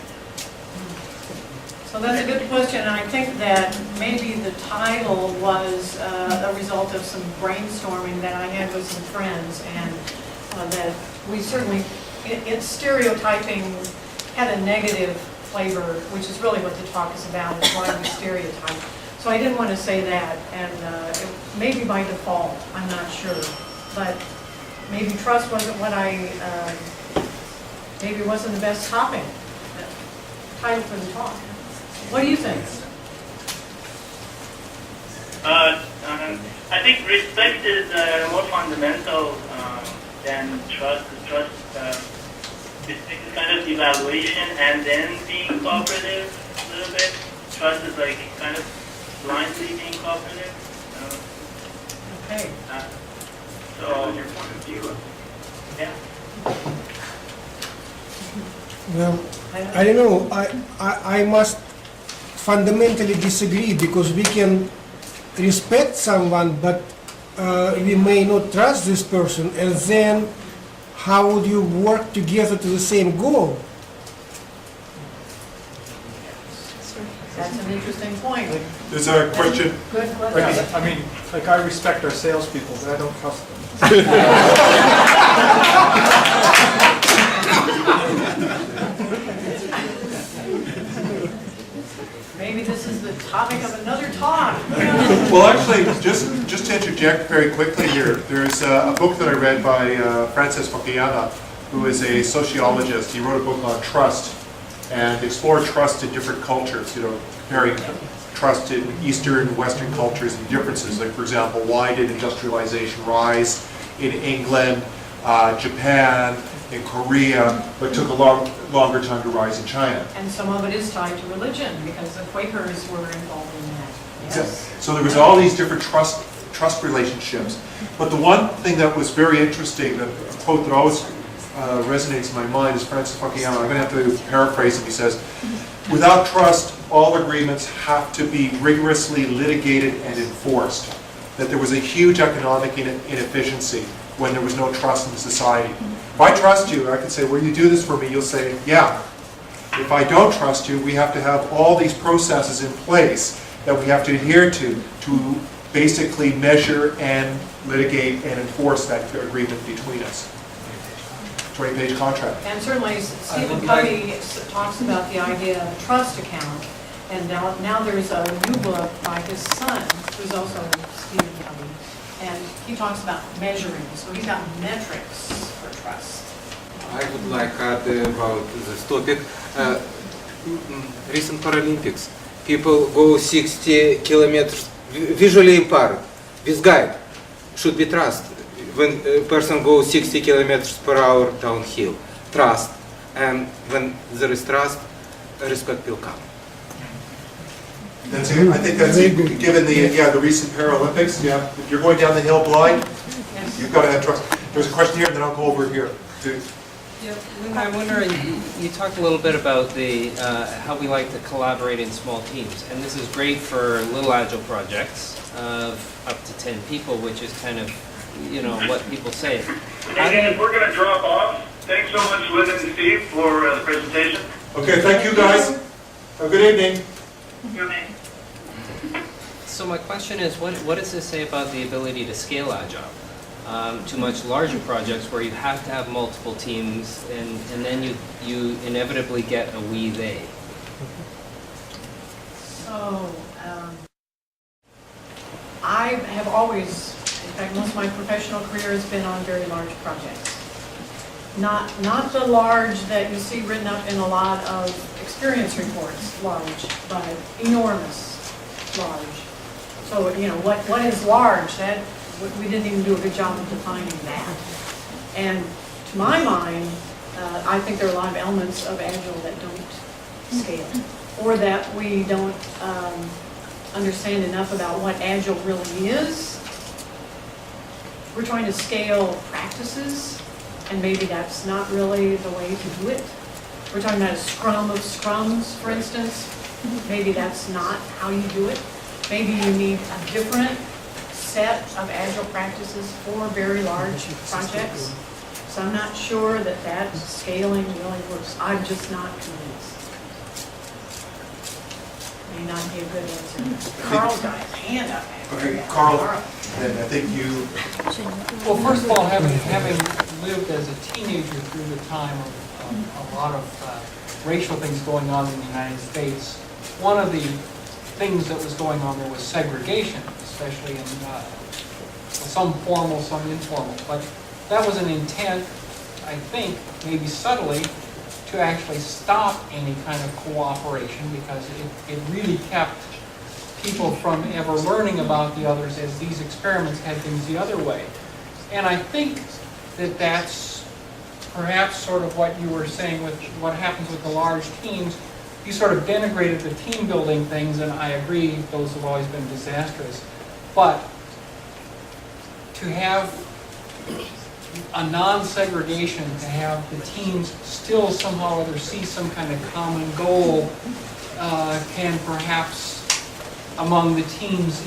So that's a good question, and I think that maybe the title was a result of some brainstorming that I had with some friends, and that we certainly, it's stereotyping had a negative flavor, which is really what the talk is about, is why we stereotype. So I didn't want to say that, and maybe by default, I'm not sure, but maybe trust wasn't what maybe wasn't the best title for the talk. What do you think? I think respect is more fundamental than trust. Trust, respect is kind of evaluation and then being cooperative a little bit. Trust is like kind of blindly being cooperative. Okay. So your point of view. Yeah. Well, I don't know. I must fundamentally disagree, because we can respect someone, but we may not trust this person, and then how would you work together to the same goal? That's an interesting point. There's a question. Good question. I mean, like, I respect our salespeople, but I don't trust them. Maybe this is the topic of another talk. Well, actually, just to interject very quickly here, there's a book that I read by Francis Fukuyama, who is a sociologist. He wrote a book on trust and explored trust in different cultures, comparing trust in Eastern, Western cultures and differences. Like, for example, why did industrialization rise in England, Japan, in Korea, but took a longer time to rise in China? And some of it is tied to religion, because the Quakers were involved in that. Yes. So there was all these different trust relationships. But the one thing that was very interesting, a quote that always resonates in my mind, is Francis Fukuyama. I'm going to have to paraphrase him. He says, "Without trust, all agreements have to be rigorously litigated and enforced." That there was a huge economic inefficiency when there was no trust in society. If I trust you, I can say, "Will you do this for me?" You'll say, "Yeah." If I don't trust you, we have to have all these processes in place that we have to adhere to basically measure and litigate and enforce that agreement between us. 20-page contract. And certainly Stephen Covey talks about the idea of trust account. And now there's a new book by his son, who's also Stephen Covey. And he talks about measuring. So he's got metrics for trust. I would like to add about this topic. Recent Paralympics. People go 60 kilometers visually impaired with guide. Should be trust. When a person goes 60 kilometers per hour downhill, trust. And when there is trust, respect will come. That's it. I think that's it. Given the recent Paralympics, if you're going down the hill blind, you've got to have trust. There's a question here, and then I'll go over here. Yeah, Linda, I'm wondering, you talked a little bit about the how we like to collaborate in small teams, and this is great for little Agile projects of up to 10 people, which is kind of, what people say. And we're going to drop off. Thanks so much, Linda and Steve, for the presentation. Okay, thank you guys. Have a good evening. So my question is, what does this say about the ability to scale Agile to much larger projects where you have to have multiple teams, and then you inevitably get a we they? Oh, I have always, in fact, most of my professional career has been on very large projects. Not the large that you see written up in a lot of experience reports, large, but enormous, large. So, you know, what is large? That, we didn't even do a good job of defining that. And to my mind, I think there are a lot of elements of Agile that don't scale, or that we don't understand enough about what Agile really is. We're trying to scale practices, and maybe that's not really the way to do it. We're talking about a scrum of scrums, for instance. Maybe that's not how you do it. Maybe you need a different set of Agile practices for very large projects. So I'm not sure that that scaling really works. I'm just not convinced. May not be a good answer. Carl's got his hand up. Okay, Carl, then I think you, Well, first of all, having lived as a teenager through the time of a lot of racial things going on in the United States, one of the things that was going on there was segregation, especially in some formal, some informal. But that was an intent, I think, maybe subtly, to actually stop any kind of cooperation, because it really kept people from ever learning about the others, as these experiments had things the other way. And I think that that's perhaps sort of what you were saying with what happens with the large teams. You sort of denigrated the team building things, and I agree, those have always been disastrous. But to have a non-segregation, to have the teams still somehow or other see some kind of common goal, can perhaps among the teams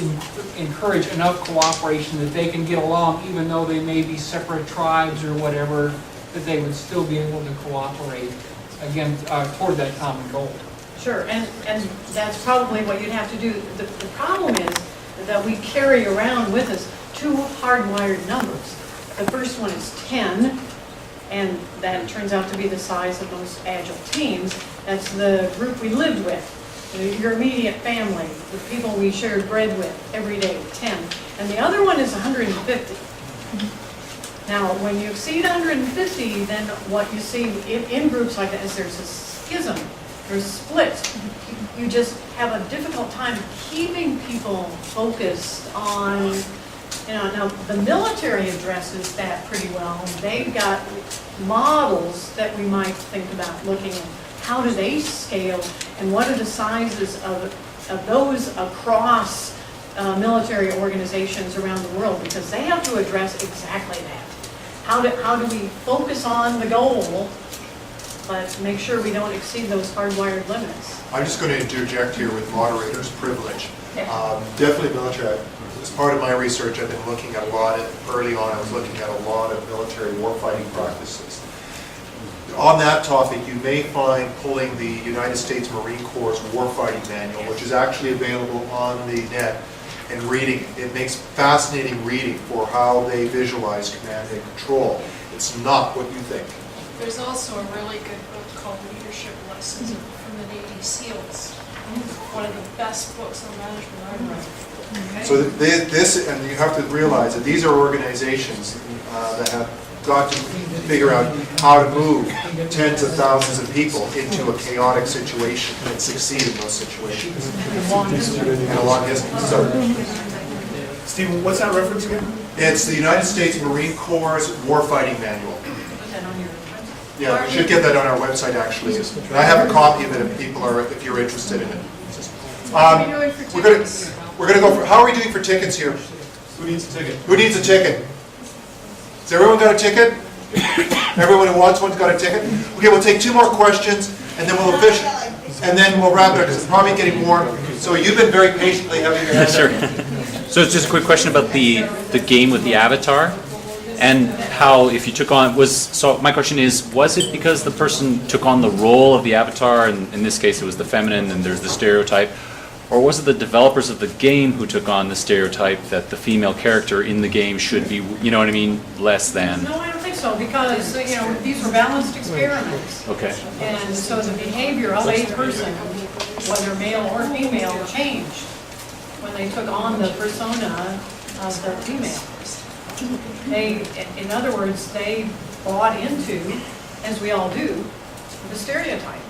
encourage enough cooperation that they can get along, even though they may be separate tribes or whatever, that they would still be able to cooperate, again, toward that common goal. Sure, and that's probably what you'd have to do. The problem is that we carry around with us two hardwired numbers. The first one is 10, and that turns out to be the size of most Agile teams. That's the group we lived with, your immediate family, the people we shared bread with every day, 10. And the other one is 150. Now, when you exceed 150, then what you see in groups like that is there's a schism, there's splits. You just have a difficult time keeping people focused on, you know, now the military addresses that pretty well. They've got models that we might think about looking at. How do they scale, and what are the sizes of those across military organizations around the world? Because they have to address exactly that. How do we focus on the goal, but make sure we don't exceed those hardwired limits? I'm just going to interject here with moderator's privilege. Definitely military. As part of my research, I've been looking at a lot early on, I was looking at a lot of military warfighting practices. On that topic, you may find pulling the United States Marine Corps' warfighting manual, which is actually available on the net, and reading. It makes fascinating reading for how they visualize command and control. It's not what you think. There's also a really good book called Leadership Lessons from the Navy SEALs. One of the best books on management I've read. Okay. So this, and you have to realize that these are organizations that have got to figure out how to move tens of thousands of people into a chaotic situation and succeed in those situations. And a long distance. So, Stephen, what's that reference again? it's the United States Marine Corps' warfighting manual. Yeah, we should get that on our website actually. And I have a copy of it if people are, if you're interested in it. We're gonna go for, how are we doing for tickets here? Who needs a ticket? Who needs a ticket? Has everyone got a ticket? Everyone who wants one's got a ticket? Okay, we'll take two more questions, and then we'll wrap it up, because it's probably getting warm. So you've been very patiently having your hand up. Sure. So it's just a quick question about the game with the avatar, and how if you took on, so my question is, was it because the person took on the role of the avatar, and in this case it was the feminine, and there's the stereotype, or was it the developers of the game who took on the stereotype that the female character in the game should be, you know what I mean, less than? No, I don't think so, because, you know, these were balanced experiments. Okay. And so the behavior of a person whether male or female, changed when they took on the persona of the female. They, in other words, they bought into, as we all do, the stereotype,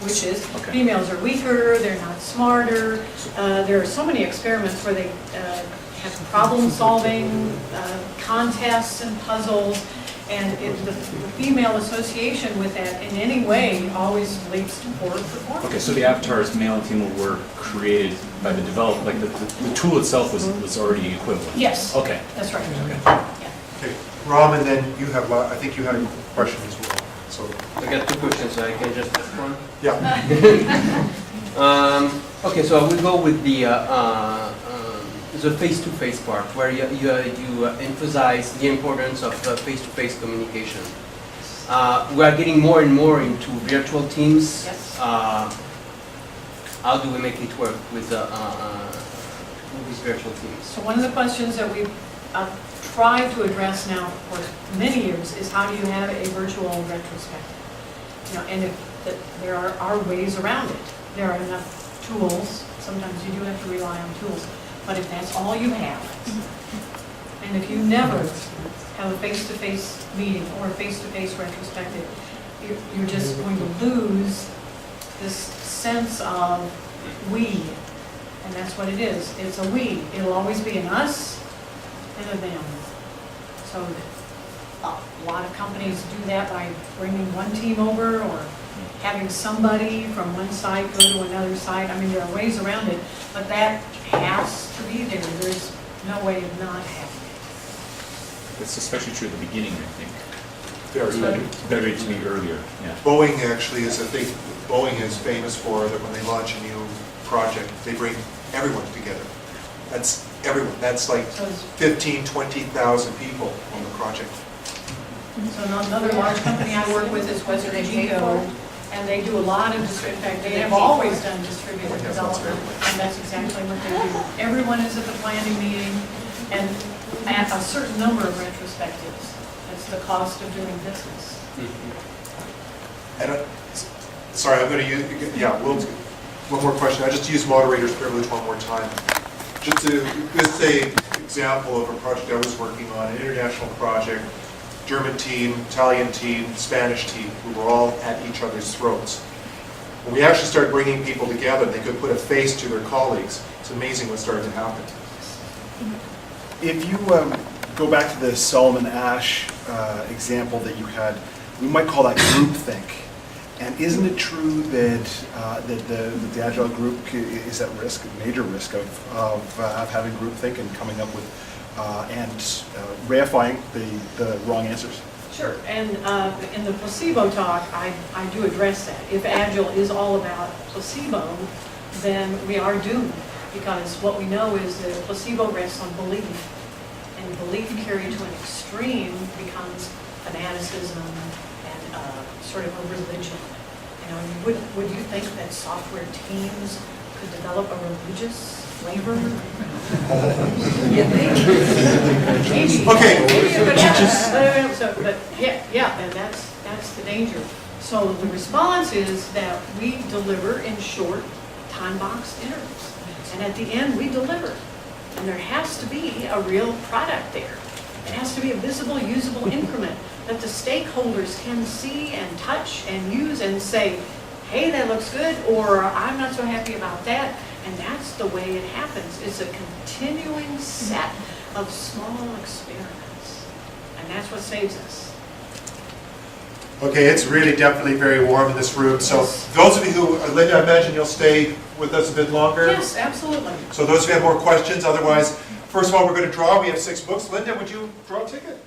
which is Okay. females are weaker, they're not smarter. There are so many experiments where they have problem-solving contests and puzzles, and the female association with that in any way always leads to poor performance. Okay, so the avatars, male and female, were created by the develop, like the tool itself was already equivalent? Yes. Okay. That's right. Okay. Yeah. Okay, Ram, and then you have, I think you had a question as well, so, I got two questions, so I can just ask one. yeah. Okay, so I will go with the face-to-face part, where you emphasize the importance of face-to-face communication. We are getting more and more into virtual teams. Yes. How do we make it work with these virtual teams? So one of the questions that we've tried to address now for many years is how do you have a virtual retrospective? You know, and there are ways around it. There are enough tools. Sometimes you do have to rely on tools. But if that's all you have, and if you never have a face-to-face meeting or a face-to-face retrospective, you're just going to lose this sense of we. And that's what it is. It's a we. It'll always be an us and a them. So a lot of companies do that by bringing one team over or having somebody from one site go to another site. I mean, there are ways around it, but that has to be there. There's no way of not having it. It's especially true at the beginning, I think. Very It's better to be earlier, yeah. Boeing actually is a thing, Boeing is famous for that when they launch a new project, they bring everyone together. That's everyone, that's like So 15, 20,000 people on the project. So another large company I work with is Western Geco, and they do a lot of, in fact, they have always done distributed development, and that's exactly what they do. Everyone is at the planning meeting, and at a certain number of retrospectives. That's the cost of doing business. And sorry, I'm going to use, one more question. I just use moderator's privilege one more time. Just to, this is an example of a project I was working on, an international project. German team, Italian team, Spanish team, who were all at each other's throats. When we actually started bringing people together, they could put a face to their colleagues. It's amazing what started to happen. If you go back to the Solomon Ash example that you had, we might call that groupthink. And isn't it true that the Agile group is at risk, major risk of having groupthink and coming up with reifying the wrong answers? Sure, and in the placebo talk, I do address that. If Agile is all about placebo, then we are doomed, because what we know is that placebo rests on belief, and belief carried to an extreme becomes fanaticism and sort of a religion. You know, would you think that software teams could develop a religious flavor? Okay. But yeah, and that's the danger. So the response is that we deliver in short time-boxed intervals. And at the end, we deliver. And there has to be a real product there. It has to be a visible, usable increment that the stakeholders can see and touch and use and say, hey, that looks good, or I'm not so happy about that. And that's the way it happens. It's a continuing set of small experiments. And that's what saves us. Okay, it's really definitely very warm in this room. So those of you who, Linda, I imagine you'll stay with us a bit longer? Yes, absolutely. So those of you who have more questions, otherwise, first of all, we're going to draw. We have 6 books. Linda, would you draw a ticket?